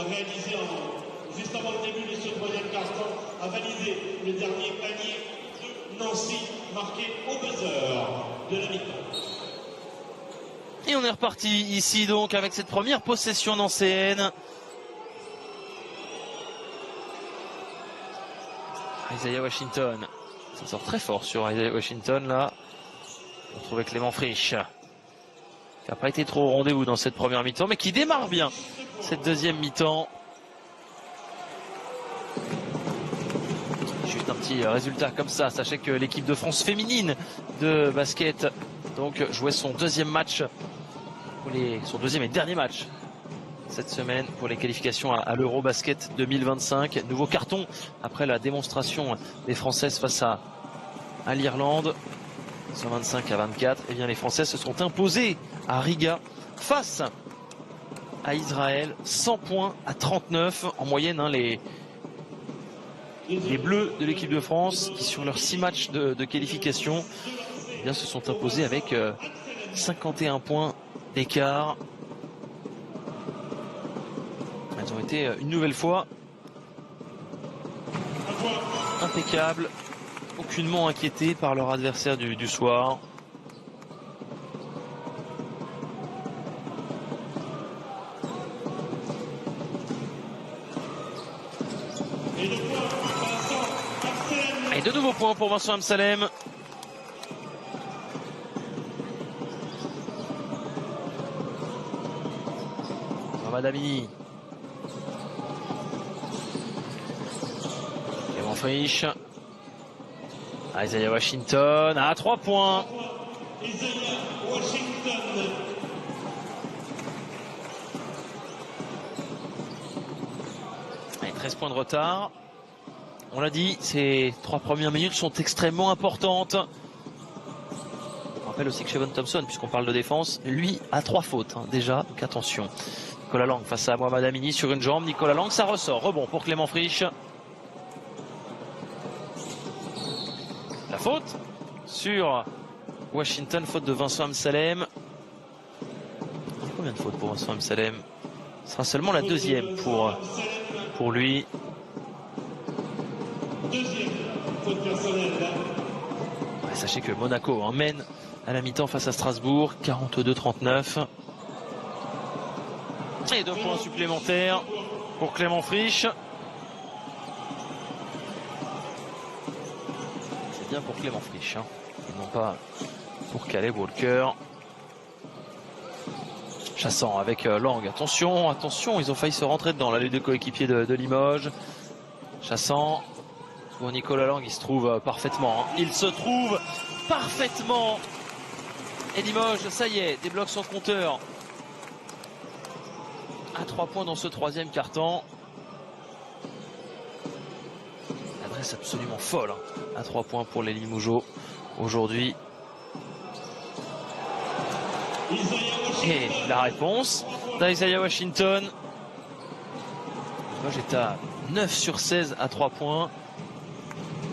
réalisé juste avant le début de ce troisième carton a validé le dernier panier de Nancy, marqué au buzzer de la mi-temps. Et on est reparti ici donc avec cette première possession nancéenne. Isaiah Washington, ça sort très fort sur Isaiah Washington là. On retrouve Clément Frisch, qui n'a pas été trop au rendez-vous dans cette première mi-temps, mais qui démarre bien cette deuxième mi-temps. Juste un petit résultat comme ça. Sachez que l'équipe de France féminine de basket donc jouait son deuxième match, son deuxième et dernier match cette semaine pour les qualifications à l'Eurobasket 2025. Nouveau carton après la démonstration des Françaises face à l'Irlande. 125-24. Et bien les Françaises se sont imposées à Riga face à Israël. 100 points à 39 en moyenne. Les Bleus de l'équipe de France qui sur leurs 6 matchs de qualification eh bien, se sont imposés avec 51 points d'écart. Elles ont été une nouvelle fois impeccables, aucunement inquiétées par leur adversaire du soir. Et de nouveaux points pour Vincent Amsalem. Madamini. Clément Frisch. Isaiah Washington à 3 points. Isaiah Washington. Allez, 13 points de retard. On l'a dit, ces 3 premières minutes sont extrêmement importantes. On rappelle aussi que Shevon Thompson, puisqu'on parle de défense, lui a 3 fautes déjà, donc attention. Nicolas Lang face à Mohamed Amini sur une jambe. Nicolas Lang, ça ressort. Rebond pour Clément Frisch. La faute sur Washington, faute de Vincent Amsalem. Combien de fautes pour Vincent Amsalem? Ce sera seulement la deuxième pour lui. Deuxième faute personnelle. Ouais, sachez que Monaco mène à la mi-temps face à Strasbourg, 42-39. Et 2 points supplémentaires pour Clément Frisch. C'est bien pour Clément Frisch, et non pas pour Caleb Walker. Chassant avec Lang. Attention, attention, ils ont failli se rentrer dedans, là, les deux coéquipiers de Limoges. Chassant. Pour Nicolas Lang, il se trouve parfaitement. Il se trouve parfaitement. Et Limoges, ça y est, débloque son compteur. À 3 points dans ce troisième quart-temps. Adresse absolument folle. À 3 points pour les Limougeaux aujourd'hui. Et la réponse d'Isaiah Washington. Limoges est à 9 sur 16 à 3 points.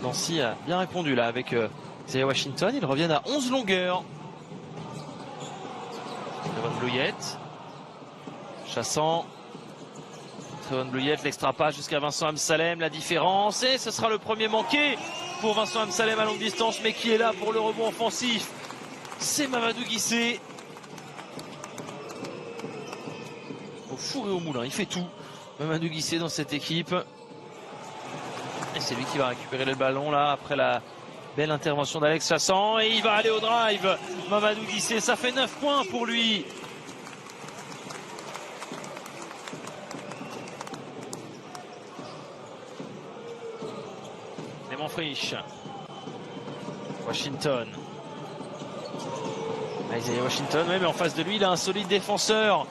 Nancy a bien répondu là avec Isaiah Washington. Ils reviennent à 11 longueurs. Trevon Blouillette. Chassant. Trevon Blouillette, l'extra-passe jusqu'à Vincent Amsalem. La différence. Et ce sera le premier manqué pour Vincent Amsalem à longue distance. Mais qui est là pour le rebond offensif? C'est Mamadou Guissé. Au four et au moulin, il fait tout. Mamadou Guissé dans cette équipe. Et c'est lui qui va récupérer le ballon là après la belle intervention d'Alex Chassant. Et il va aller au drive. Mamadou Guissé, ça fait 9 points pour lui. Clément Frisch. Washington. Isaiah Washington, ouais, mais en face de lui, il a un solide défenseur.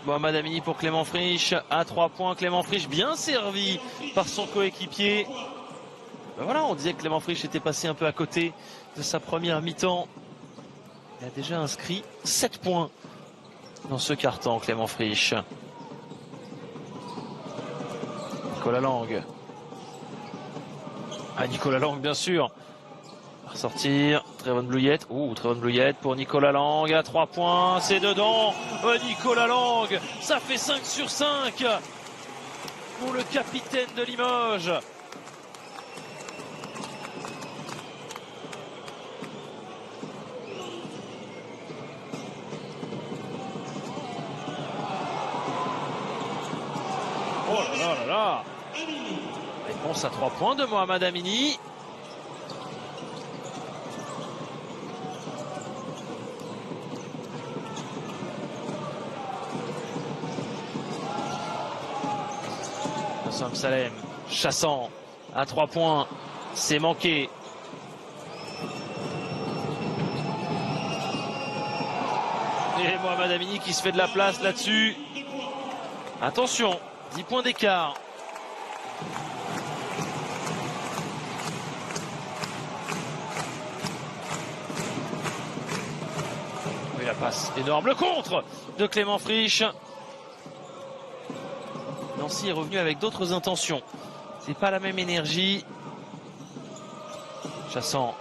Mohamed Amini pour Clément Frisch. À 3 points, Clément Frisch bien servi par son coéquipier. Ben voilà, on disait que Clément Frisch était passé un peu à côté de sa première mi-temps. Il a déjà inscrit 7 points dans ce quart-temps, Clément Frisch. Nicolas Lang. Ah, Nicolas Lang, bien sûr. On va sortir. Trevon Blouillette. Trevon Blouillette pour Nicolas Lang. À 3 points. C'est dedans. Nicolas Lang. Ça fait 5 sur 5 pour le capitaine de Limoges. Oh là là là là. Réponse à 3 points de Mohamed Amini. Salem, chassant à 3 points, c'est manqué. Et Mohamed Amini qui se fait de la place là-dessus. Attention, 10 points d'écart. Oui, la passe énorme, le contre de Clément Frisch. Nancy est revenu avec d'autres intentions. C'est pas la même énergie. Chassant.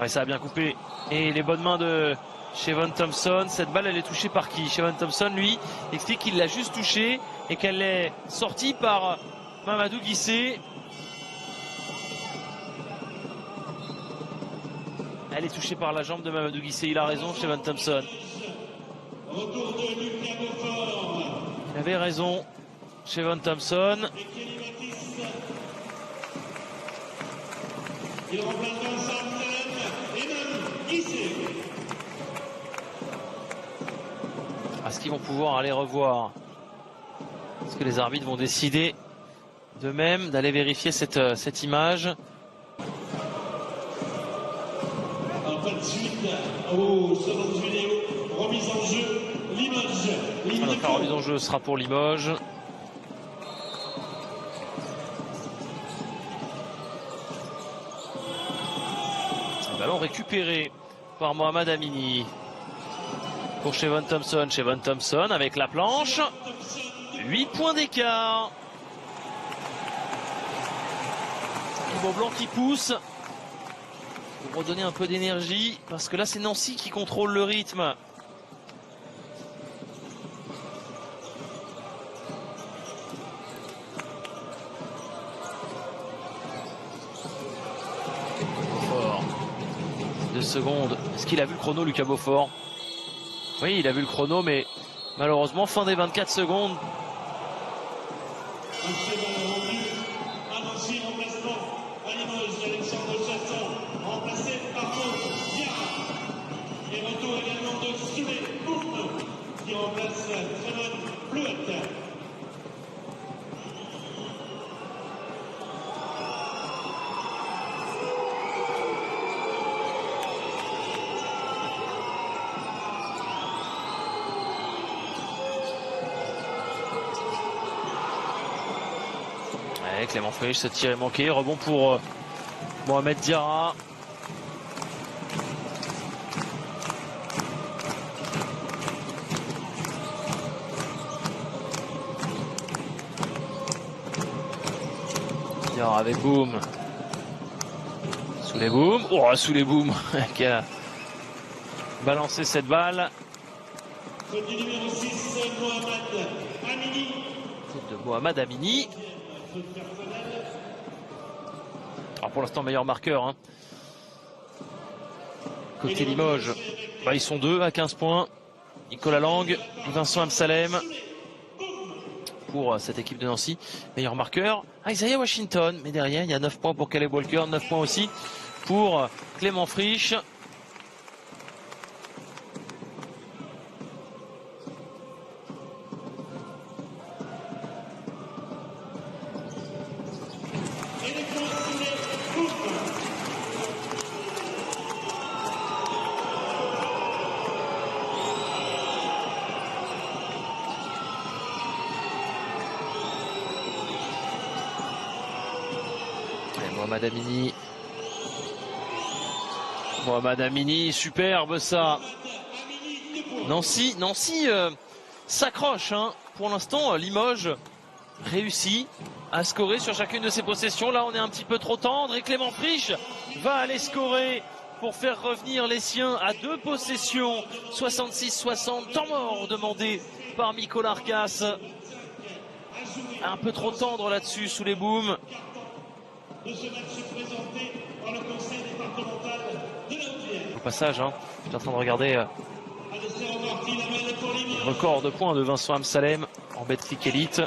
Ouais, ça a bien coupé. Et les bonnes mains de Chevon Thompson. Cette balle, elle est touchée par qui? Chevon Thompson, lui, explique qu'il l'a juste touchée et qu'elle est sortie par Mamadou Guissé. Elle est touchée par la jambe de Mamadou Guissé. Il a raison, Chevon Thompson. Il avait raison. Chevon Thompson. Est-ce qu'ils vont pouvoir aller revoir? Est-ce que les arbitres vont décider de même d'aller vérifier cette image? Remise en jeu, Limoges. La remise en jeu sera pour Limoges. Ballon récupéré par Mohamed Amini pour Chevon Thompson. Chevon Thompson avec la planche. 8 points d'écart. Thibaut Blanc qui pousse pour redonner un peu d'énergie parce que là c'est Nancy qui contrôle le rythme. Secondes. Est-ce qu'il a vu le chrono, Lucas Beaufort? Oui, il a vu le chrono, mais malheureusement, fin des 24 secondes. Et retour également de Soulé qui remplace Trevon Blouillette. Clément Frisch, ce tir est manqué. Rebond pour Mohamed Diarra. Diarra avec Boum. Sous les Boum. Oh, sous les Boum qui a balancé cette balle. Petit numéro 6, Mohamed Amini. De Mohamed Amini. Alors pour l'instant meilleur marqueur hein. Côté Limoges, ils sont deux à 15 points. Nicolas Lang et Vincent Amsalem pour cette équipe de Nancy. Meilleur marqueur Isaiah Washington, mais derrière il y a 9 points pour Caleb Walker, 9 points aussi pour Clément Frisch. Mohamed Amini. Mohamed Amini, superbe ça. Nancy s'accroche. Hein. Pour l'instant, Limoges réussit à scorer sur chacune de ses possessions. Là, on est un petit peu trop tendre et Clément Frisch va aller scorer pour faire revenir les siens à 2 possessions. 66-60, temps mort demandé par Mikola Arcas. Un peu trop tendre là-dessus sous les booms. Au passage, hein, je suis en train de regarder le record de points de Vincent Amsalem en Betclic Elite.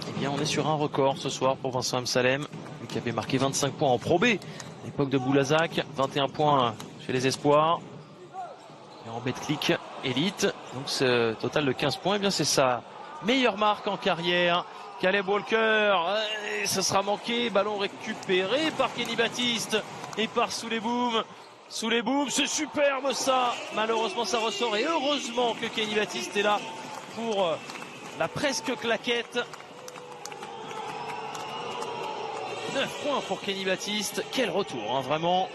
Eh bien, on est sur un record ce soir pour Vincent Amsalem, lui qui avait marqué 25 points en Pro B à l'époque de Boulazac, 21 points chez les Espoirs. Et en Betclic Elite, donc ce total de 15 points, eh bien c'est sa meilleure marque en carrière. Caleb Walker, ça sera manqué, ballon récupéré par Kenny Baptiste et par sous les booms. Sous les booms, c'est superbe ça. Malheureusement ça ressort et heureusement que Kenny Baptiste est là pour la presque claquette. 9 points pour Kenny Baptiste, quel retour, hein, vraiment.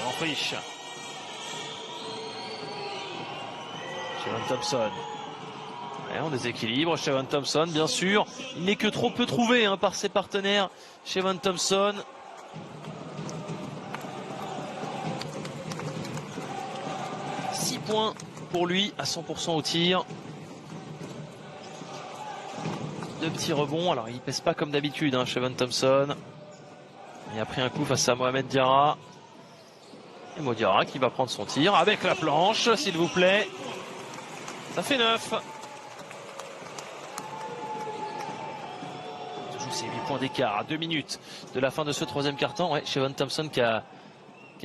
En friche. Shavon Thompson. Ouais, on déséquilibre. Shavon Thompson, bien sûr. Il n'est que trop peu trouvé hein, par ses partenaires. Shavon Thompson. « 6 points pour lui à 100% au tir. 2 petits rebonds. Alors il pèse pas comme d'habitude, hein, Shavon Thompson. Il a pris un coup face à Mohamed Diarra. Et Modiara qui va prendre son tir avec la planche, s'il vous plaît. Ça fait 9. Toujours ces 8 points d'écart à 2 minutes de la fin de ce 3e quart-temps. Ouais, Shavon Thompson qui a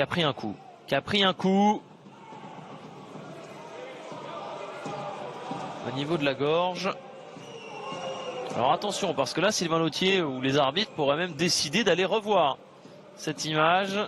pris un coup. Au niveau de la gorge. Alors attention, parce que là, Sylvain Lautier ou les arbitres pourraient même décider d'aller revoir cette image.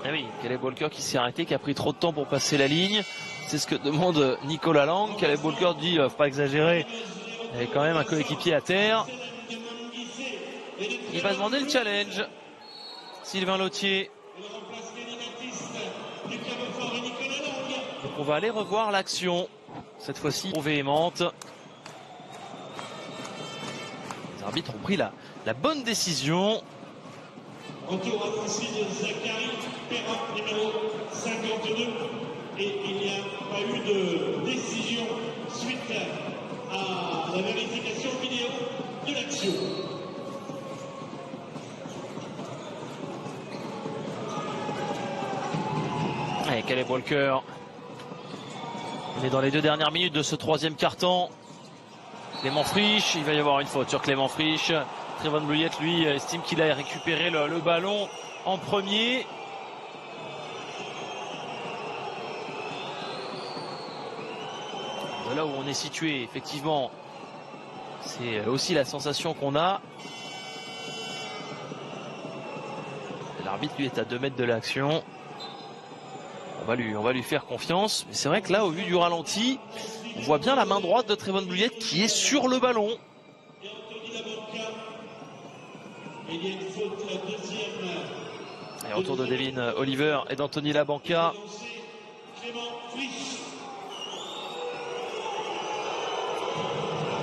Eh oui, Caleb Walker qui s'est arrêté, qui a pris trop de temps pour passer la ligne. C'est ce que demande Nicolas Lang. Caleb Walker dit, faut pas exagérer. Il y avait quand même un coéquipier à terre. Il va demander le challenge. Sylvain Lautier. Donc on va aller revoir l'action. Cette fois-ci, trop véhémente. Les arbitres ont pris la bonne décision. Retour offensif de Zachary Perrin, numéro 52. Et il n'y a pas eu de décision suite à la vérification vidéo de l'action. Allez, Caleb Walker. On est dans les 2 dernières minutes de ce 3e quart-temps. Clément Frisch, il va y avoir une faute sur Clément Frisch. Trevon Bluyett, lui, estime qu'il a récupéré le ballon en premier. De là où on est situé, effectivement, c'est aussi la sensation qu'on a. L'arbitre, lui, est à 2 mètres de l'action. On va lui faire confiance. Mais c'est vrai que là, au vu du ralenti, on voit bien la main droite de Trevon Bluyett qui est sur le ballon. Et retour de Devin Oliver et d'Anthony Labanca.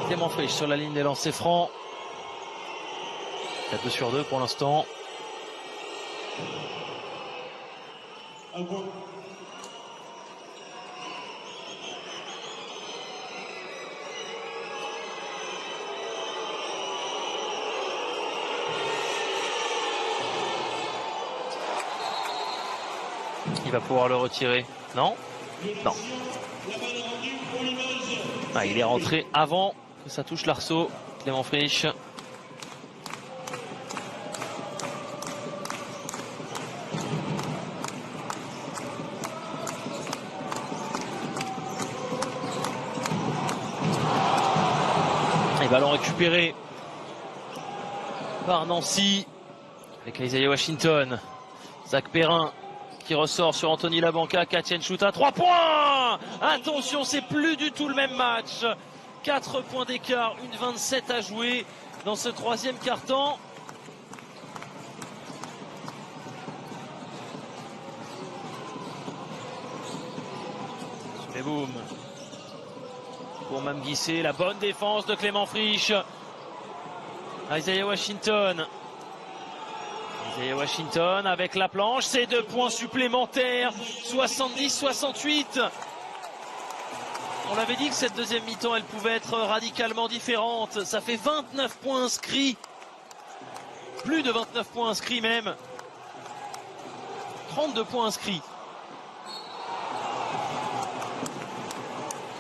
Clément Frisch sur la ligne des lancers francs. 4 sur 2 pour l'instant. Il va pouvoir le retirer. Non? Non. Ah, il est rentré avant que ça touche l'arceau. Clément Frisch. Et ballon récupéré par Nancy avec Isaiah Washington. Zach Perrin qui ressort sur Anthony Labanca. Katjen shoot à 3 points. Attention, c'est plus du tout le même match. 4 points d'écart, 1:27 à jouer dans ce troisième quart-temps. Et boum. Pour Mam Guissé, la bonne défense de Clément Frisch. Isaiah Washington. Isaiah Washington avec la planche, c'est 2 points supplémentaires. 70-68. On l'avait dit que cette deuxième mi-temps, elle pouvait être radicalement différente. Ça fait 29 points inscrits. Plus de 29 points inscrits même. 32 points inscrits.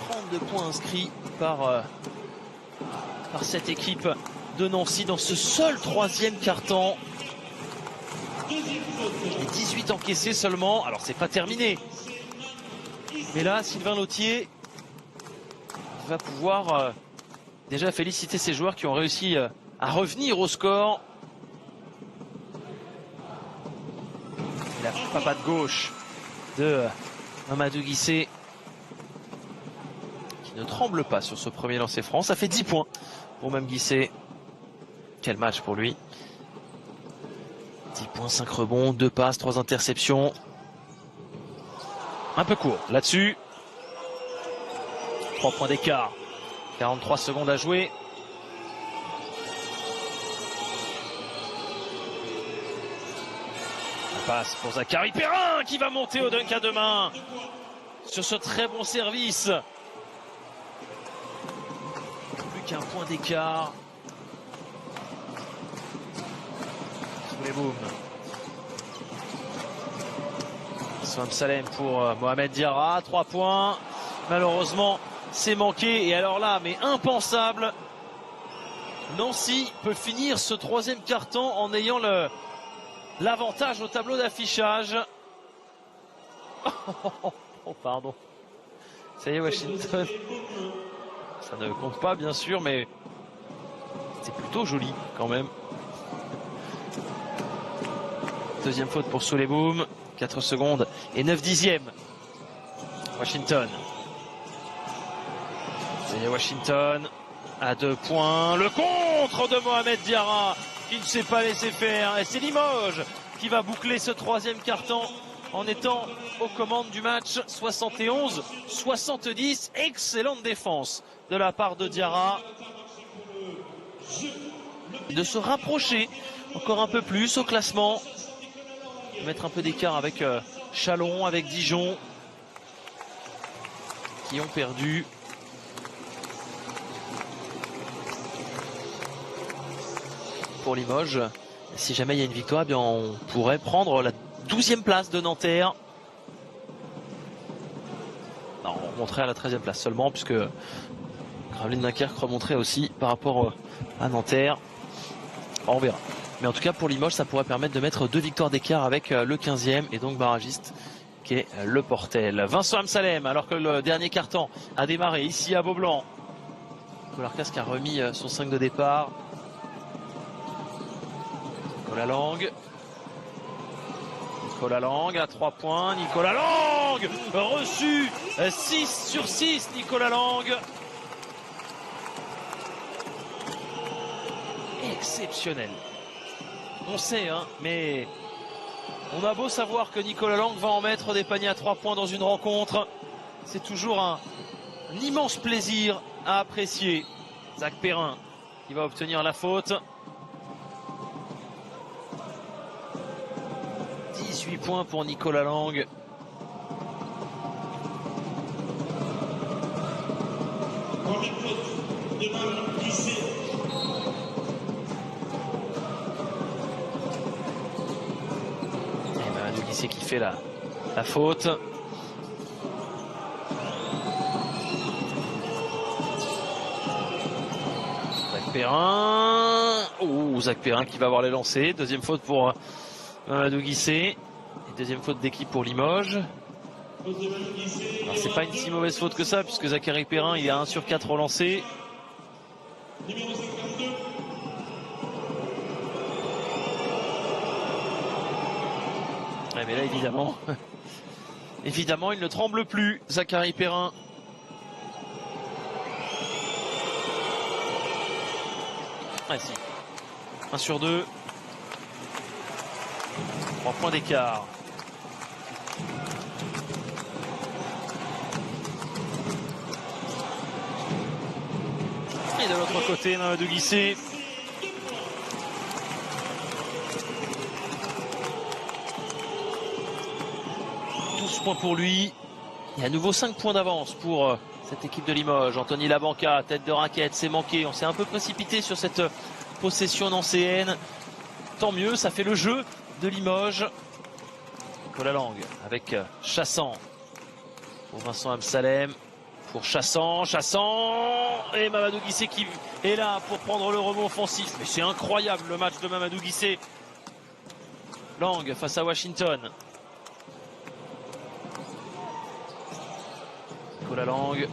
32 points inscrits par cette équipe de Nancy dans ce seul troisième quart-temps. Et 18 encaissés seulement. Alors c'est pas terminé. Mais là, Sylvain Lautier va pouvoir déjà féliciter ses joueurs qui ont réussi à revenir au score. Et la patate gauche de Mamadou Guissé qui ne tremble pas sur ce premier lancer franc. Ça fait 10 points pour Mam Guissé. Quel match pour lui. 10 points, 5 rebonds, 2 passes, 3 interceptions. Un peu court là-dessus. 3 points d'écart. 43 secondes à jouer. La passe pour Zachary Perrin qui va monter au dunk à 2 mains. Sur ce très bon service. Plus qu'un point d'écart. Sous les booms. Swam Salem pour Mohamed Diarra. 3 points. Malheureusement, c'est manqué. Et alors là, mais impensable. Nancy peut finir ce troisième quart-temps en ayant l'avantage au tableau d'affichage. Oh, pardon. Ça y est, Washington. Ça ne compte pas, bien sûr, mais c'est plutôt joli quand même. Deuxième faute pour Souleboum. 4 secondes et 9 dixièmes. Washington. C'est Washington à 2 points. Le contre de Mohamed Diarra qui ne s'est pas laissé faire. Et c'est Limoges qui va boucler ce troisième quart-temps en étant aux commandes du match. 71-70. Excellente défense de la part de Diarra. De se rapprocher encore un peu plus au classement. De mettre un peu d'écart avec Chalon, avec Dijon. Qui ont perdu. Pour Limoges, si jamais il y a une victoire, eh bien on pourrait prendre la 12e place de Nanterre. Non, on remonterait à la 13e place seulement, puisque Gravelines Dunkerque remonterait aussi par rapport à Nanterre. On verra. Mais en tout cas, pour Limoges, ça pourrait permettre de mettre 2 victoires d'écart avec le 15e et donc barragiste qui est le Portel. Vincent Amsalem, alors que le dernier quart-temps a démarré ici à Beaublanc. Colarcas qui a remis son 5 de départ. Nicolas Lang. Nicolas Lang à 3 points. Nicolas Lang reçu 6 sur 6. Nicolas Lang. Exceptionnel. On sait, hein, mais on a beau savoir que Nicolas Lang va en mettre des paniers à 3 points dans une rencontre. C'est toujours un immense plaisir à apprécier. Zach Perrin qui va obtenir la faute. 18 points pour Nicolas Lang. Mamadou Guissé qui fait la faute. Zach Perrin. Oh, Zach Perrin qui va avoir les lancers. Deuxième faute pour Mamadou Guissé. Et deuxième faute d'équipe pour Limoges. Alors c'est pas une si mauvaise faute que ça, puisque Zachary Perrin il est à 1 sur 4 relancés. Ouais, mais là, évidemment, évidemment, il ne tremble plus, Zachary Perrin. Ah si, 1 sur 2. 3 points d'écart. Et de l'autre côté, Mamadou Guissé. Points pour lui. Il y a à nouveau 5 points d'avance pour cette équipe de Limoges. Anthony Labanca, tête de raquette, c'est manqué. On s'est un peu précipité sur cette possession nancéenne. Tant mieux, ça fait le jeu de Limoges. Nicolas Lang avec Chassant. Pour Vincent Amsalem. Pour Chassant. Et Mamadou Guissé qui est là pour prendre le rebond offensif. Mais c'est incroyable le match de Mamadou Guissé. Lang face à Washington. Nicolas Lang,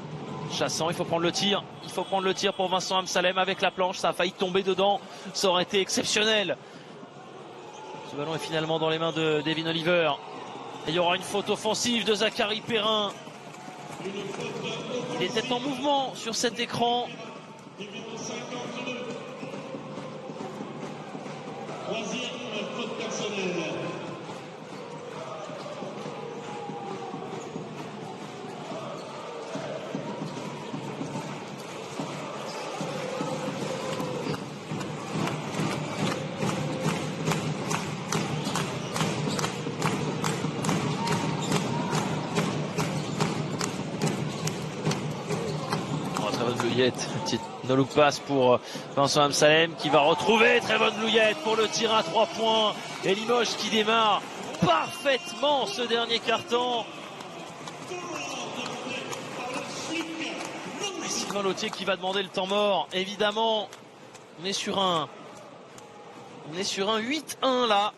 Chassant, il faut prendre le tir. Il faut prendre le tir pour Vincent Amsalem avec la planche. Ça a failli tomber dedans. Ça aurait été exceptionnel. Ce ballon est finalement dans les mains de Devin Oliver. Et il y aura une faute offensive de Zachary Perrin. Il était en mouvement sur cet écran. Troisième faute personnelle. Petite no-look pass pour Vincent Amsalem qui va retrouver très bonne Blouillette pour le tir à 3 points. Et Limoges qui démarre parfaitement ce dernier quart-temps. Sylvain Lautier qui va demander le temps mort. Évidemment, on est sur un 8-1 là.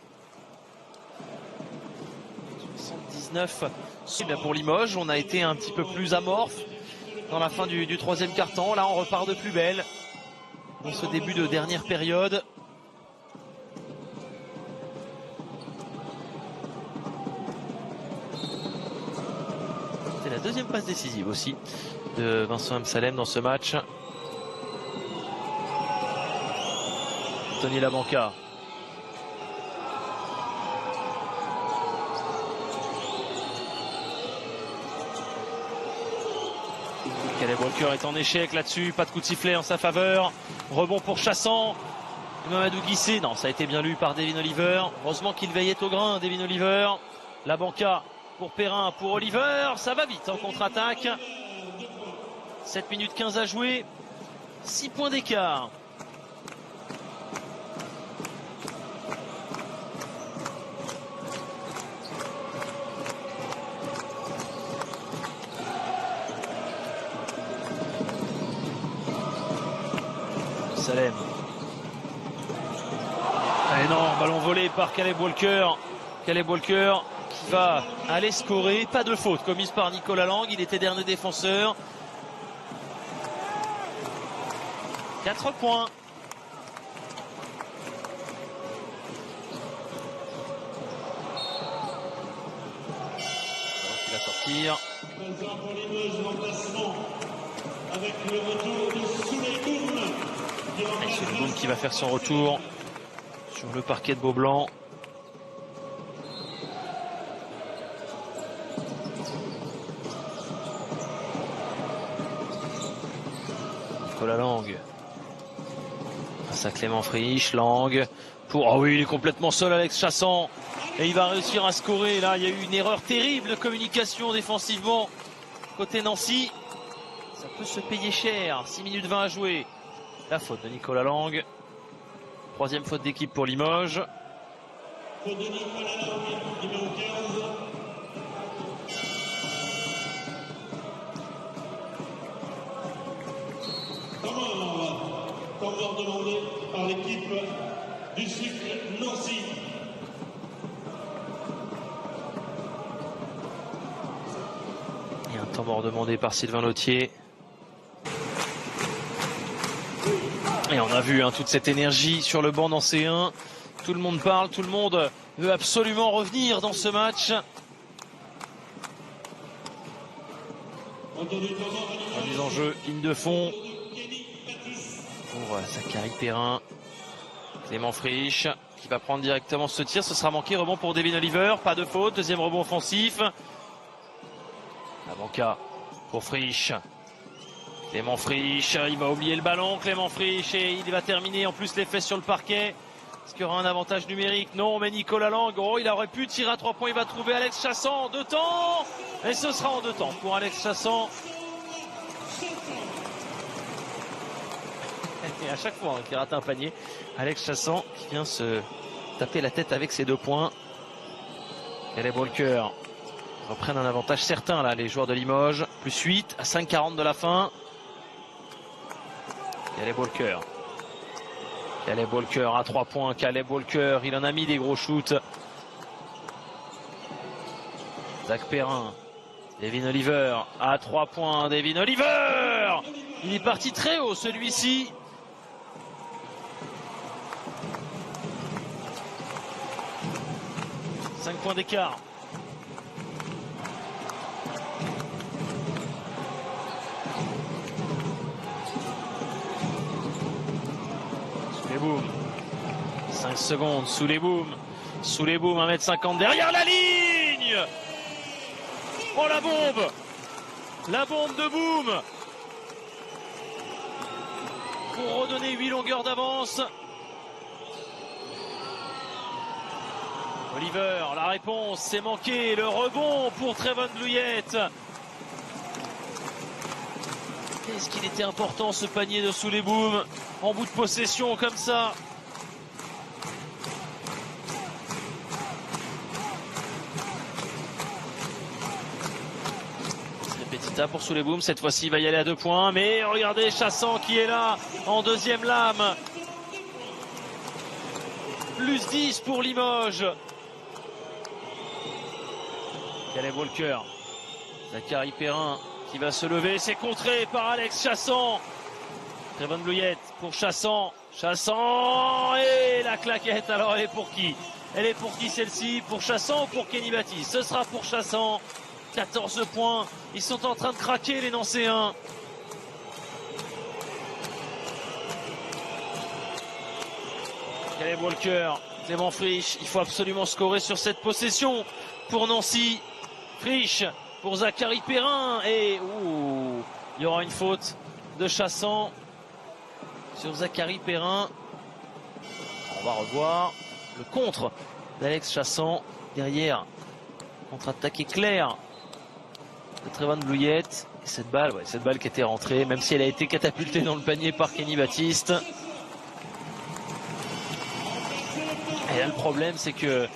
79 pour Limoges. On a été un petit peu plus amorphe dans la fin du troisième quart-temps. Là, on repart de plus belle dans ce début de dernière période. C'est la deuxième passe décisive aussi de Vincent Amsalem dans ce match. Anthony Labanca. Caleb Walker est en échec là-dessus, pas de coup de sifflet en sa faveur. Rebond pour Chassant. Mamadou Guissé, non, ça a été bien lu par Devin Oliver. Heureusement qu'il veillait au grain, Devin Oliver. Labanca pour Perrin, pour Oliver. Ça va vite en contre-attaque. 7 minutes 15 à jouer. 6 points d'écart. Salem. Et non, ballon volé par Caleb Walker. Caleb Walker qui va aller scorer. Pas de faute commise par Nicolas Lang. Il était dernier défenseur. 4 points. Il va sortir. Pour Limoges, l'emplacement avec le retour de Souleyboum. Et Souleyboum qui va faire son retour sur le parquet de Beaublanc. Nicolas Lang face à Clément Frisch. Lang pour... Oh oui, il est complètement seul, Alex Chassant. Et il va réussir à scorer. Là, il y a eu une erreur terrible de communication défensivement côté Nancy. Ça peut se payer cher. 6 minutes 20 à jouer. La faute de Nicolas Lang. Troisième faute d'équipe pour Limoges. Faute de Nicolas Lang, numéro 15. Temps mort demandé par l'équipe du Sucre Nancy. Et un temps mort demandé par Sylvain Lautier. Et on a vu toute cette énergie sur le banc dans C1 Tout le monde parle, tout le monde veut absolument revenir dans ce match. La mise en jeu, ligne de fond pour Zachary Perrin. Clément Frisch qui va prendre directement ce tir. Ce sera manqué. Rebond pour Devin Oliver. Pas de faute. Deuxième rebond offensif. La banca pour Frisch. Clément Frisch. Il va oublier le ballon. Clément Frisch. Et il va terminer en plus les fesses sur le parquet. Est-ce qu'il y aura un avantage numérique? Non, mais Nicolas Lang, oh, il aurait pu tirer à 3 points. Il va trouver Alex Chassant en 2 temps. Et ce sera en 2 temps pour Alex Chassant. Et à chaque fois qu'il rate un panier, Alex Chassant qui vient se taper la tête avec ses 2 points. Et les Walker reprennent un avantage certain là, les joueurs de Limoges. Plus 8 à 5,40 de la fin. Caleb Walker. Caleb Walker à 3 points. Caleb Walker, il en a mis des gros shoots. Zach Perrin. Devin Oliver à 3 points. Devin Oliver! Il est parti très haut celui-ci. « 5 points d'écart. Sous les booms. 5 secondes sous les booms. Sous les booms, 1m50 derrière la ligne. Oh la bombe! La bombe de boom! Pour redonner 8 longueurs d'avance. Oliver, la réponse, c'est manqué. Le rebond pour Trevon Blouillette. Qu'est-ce qu'il était important ce panier de sous les booms en bout de possession comme ça. C'est Petita pour sous les booms. Cette fois-ci, il va y aller à 2 points. Mais regardez Chassant qui est là en deuxième lame. Plus 10 pour Limoges. Caleb Walker. Zachary Perrin qui va se lever. C'est contré par Alex Chassant. Trevon Blouillette pour Chassant. Chassant et la claquette. Alors elle est pour qui? Elle est pour qui celle-ci? Pour Chassant ou pour Kenny Baptiste? Ce sera pour Chassant. 14 points. Ils sont en train de craquer les Nancéens. Caleb Walker. Clément Frisch. Il faut absolument scorer sur cette possession pour Nancy. Frisch pour Zachary Perrin et il y aura une faute de Chassant sur Zachary Perrin. On va revoir le contre d'Alex Chassant derrière. Contre-attaque éclair de Trevon Blouillette. Et cette balle qui était rentrée, même si elle a été catapultée dans le panier par Kenny Baptiste. Et là le problème c'est que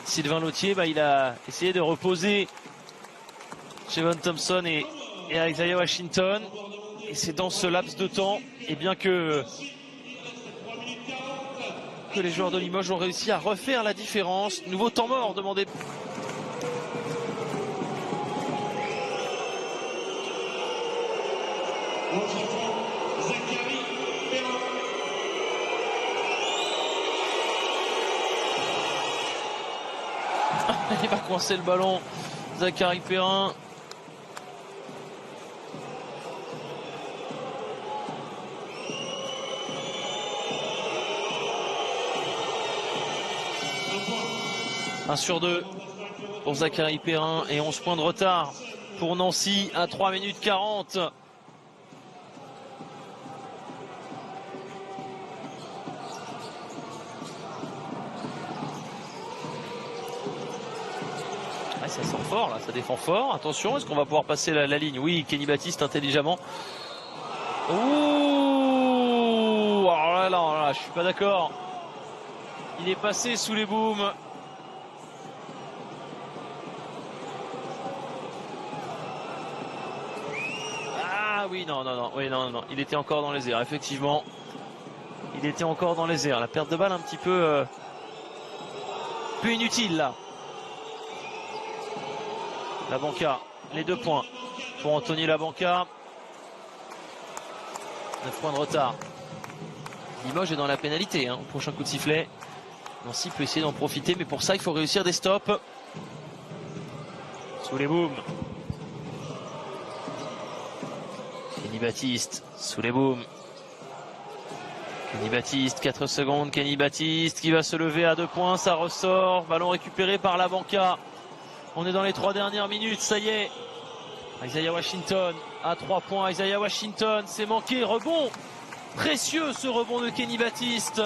Sylvain Lautier, il a essayé de reposer Chevon Thompson et Isaiah Washington. Et c'est dans ce laps de temps, et bien que les joueurs de Limoges ont réussi à refaire la différence. Nouveau temps mort demandé. Il va coincer le ballon, Zachary Perrin. Un sur 2 pour Zachary Perrin et 11 points de retard pour Nancy à 3 minutes 40. Ça sort fort là, ça défend fort. Attention, est-ce qu'on va pouvoir passer la ligne? Oui, Kenny Baptiste intelligemment. Ouh, alors là, je suis pas d'accord. Il est passé sous les booms. Ah oui, non, il était encore dans les airs, effectivement. Il était encore dans les airs. La perte de balle un petit peu plus inutile là. La Banca, les 2 points pour Anthony Labanca. 9 points de retard. Limoges est dans la pénalité, au prochain coup de sifflet. Nancy peut essayer d'en profiter, mais pour ça, il faut réussir des stops. Sous les booms. Kenny Baptiste, sous les booms. Kenny Baptiste, 4 secondes. Kenny Baptiste qui va se lever à 2 points, ça ressort. Ballon récupéré par la banca. On est dans les 3 dernières minutes, ça y est. Isaiah Washington à 3 points. Isaiah Washington, c'est manqué. Rebond. Précieux ce rebond de Kenny Baptiste.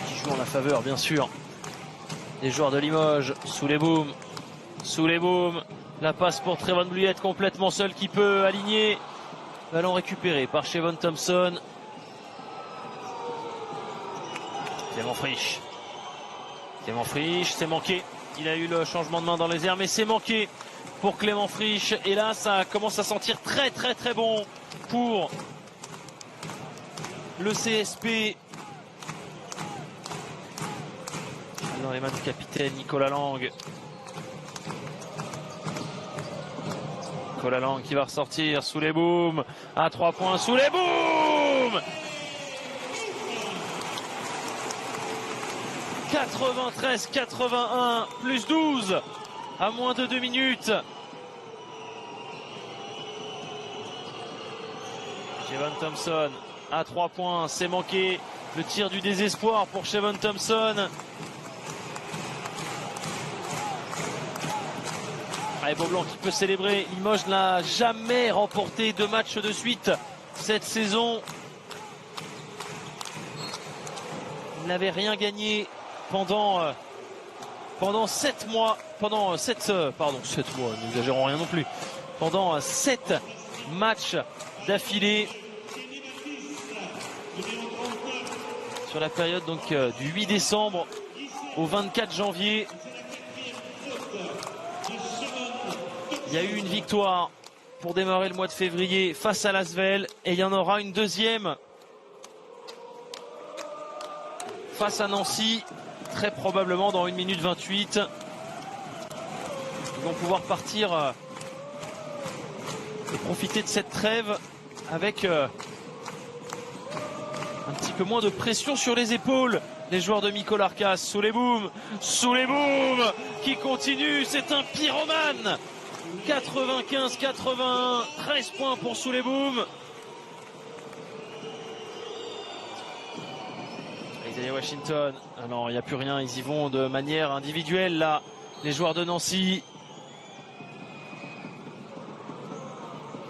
Qui joue en la faveur, bien sûr, des joueurs de Limoges. Sous les booms. Sous les booms. La passe pour Trevon Bluyett, complètement seul qui peut aligner. Ballon récupéré par Shevon Thompson. Clément Frisch. Clément Frisch, c'est manqué. Il a eu le changement de main dans les airs, mais c'est manqué pour Clément Frisch. Et là, ça commence à sentir très bon pour le CSP. Dans les mains du capitaine Nicolas Lang. Nicolas Lang qui va ressortir sous les booms. À 3 points sous les booms. 93-81, plus 12 à moins de 2 minutes. Shevon Thompson à 3 points, c'est manqué. Le tir du désespoir pour Shevon Thompson. Allez, Beaublanc qui peut célébrer. Limoges n'a jamais remporté 2 matchs de suite cette saison. Il n'avait rien gagné pendant 7 mois. Pendant 7 mois, n'exagérons rien non plus. Pendant 7 matchs d'affilée. Sur la période donc du 8 décembre au 24 janvier. Il y a eu une victoire pour démarrer le mois de février face à l'Asvel et il y en aura une deuxième face à Nancy, très probablement dans 1 minute 28. Ils vont pouvoir partir et profiter de cette trêve avec un petit peu moins de pression sur les épaules. Les joueurs de Mikol Arcas sous les booms, qui continue, c'est un pyromane. 95-81, 13 points pour sous les booms. Isaiah Washington, ah non, il n'y a plus rien, ils y vont de manière individuelle là, les joueurs de Nancy.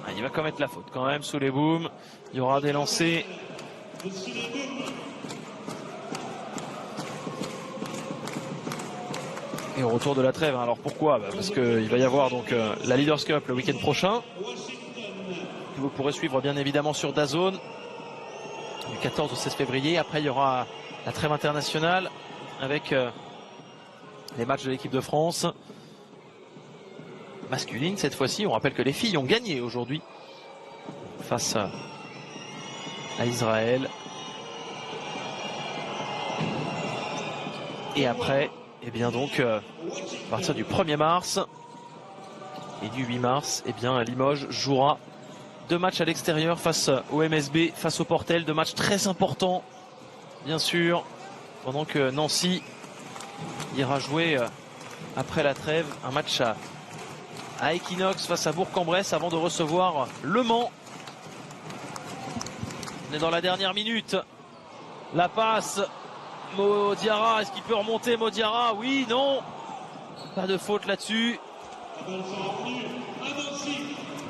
Ah, il va commettre la faute quand même sous les booms. Il y aura des lancers. Et au retour de la trêve, alors pourquoi? Parce qu'il va y avoir donc la Leaders Cup le week-end prochain. Que vous pourrez suivre bien évidemment sur DAZN du 14 au 16 février. Après il y aura la trêve internationale avec les matchs de l'équipe de France masculine cette fois-ci. On rappelle que les filles ont gagné aujourd'hui face à Israël. Et après, et bien donc, à partir du 1er mars et du 8 mars, et bien Limoges jouera 2 matchs à l'extérieur face au MSB, face au Portel. 2 matchs très importants, bien sûr, pendant que Nancy ira jouer après la trêve un match à Equinox face à Bourg-en-Bresse avant de recevoir Le Mans. On est dans la dernière minute. La passe. Modiara, est-ce qu'il peut remonter Modiara? Oui, non. Pas de faute là-dessus. Il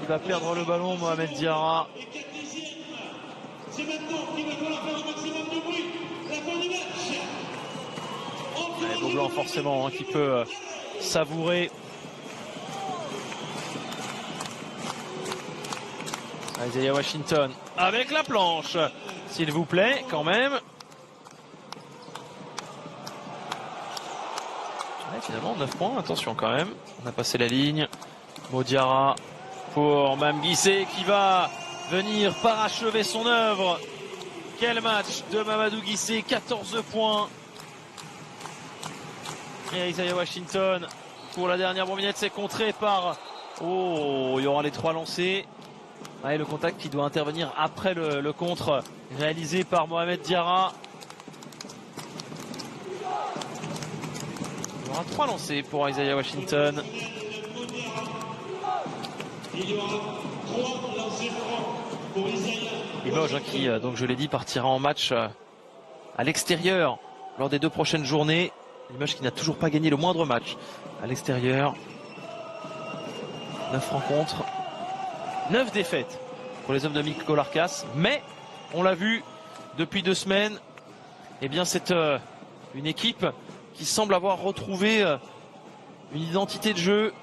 va perdre le ballon, Mohamed Diarra. C'est maintenant qu'il va falloir faire un maximum de bruit. La fin du match. Beaublanc forcément qui peut savourer. Isaiah Washington avec la planche, s'il vous plaît, quand même. Ouais, finalement 9 points, attention quand même. On a passé la ligne. Modiara pour Mame Guissé qui va venir parachever son œuvre. Quel match de Mamadou Guissé, 14 points. Et Isaiah Washington pour la dernière bombinette, c'est contré par Oh, il y aura les 3 lancés. Et le contact qui doit intervenir après le contre réalisé par Mohamed Diarra. Il y aura 3 lancés pour Isaiah Washington. Il y aura 3 lancers francs pour Isaiah. Limoges qui, donc je l'ai dit, partira en match à l'extérieur lors des 2 prochaines journées. Limoges qui n'a toujours pas gagné le moindre match à l'extérieur. 9 rencontres, 9 défaites pour les hommes de Miko Larkas. Mais, on l'a vu depuis 2 semaines, eh bien c'est une équipe qui semble avoir retrouvé une identité de jeu.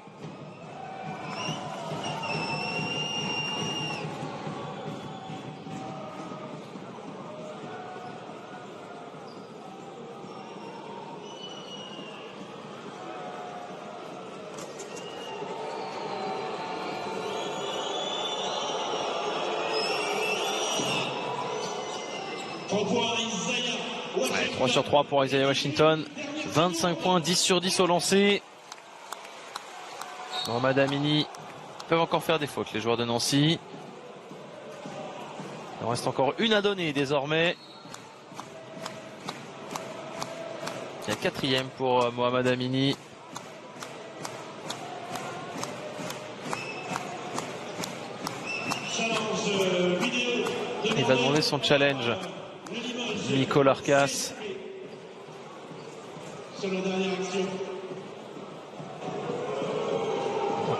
Ouais, 3 sur 3 pour Isaiah Washington. 25 points, 10 sur 10 au lancer. Mohamed Amini peuvent encore faire des fautes, les joueurs de Nancy. Il en reste encore une à donner désormais. Il y a 4e pour Mohamed Amini. Il va demander son challenge. Miko Larkas. Donc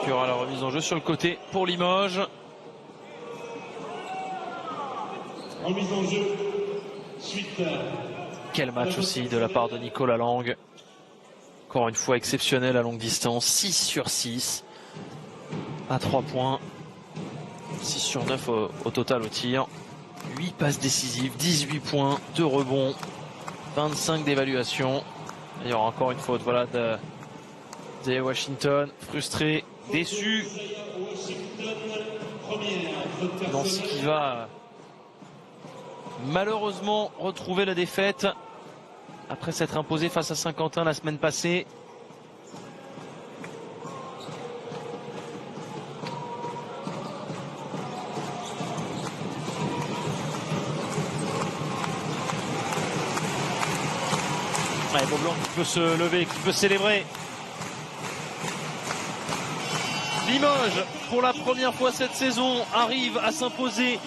il y aura la remise en jeu sur le côté pour Limoges. Remise en jeu. Suite. Quel match aussi de la part de Nicolas Lang. Encore une fois exceptionnel à longue distance. 6 sur 6 à 3 points. 6 sur 9 au total au tir. 8 passes décisives, 18 points, 2 rebonds, 25 d'évaluation. Il y aura encore une faute, voilà, de Washington, frustré, déçu. Nancy qui va malheureusement retrouver la défaite après s'être imposé face à Saint-Quentin la semaine passée. Ouais, Beaublanc qui peut se lever, qui peut célébrer. Limoges, pour la première fois cette saison, arrive à s'imposer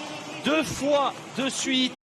2 fois de suite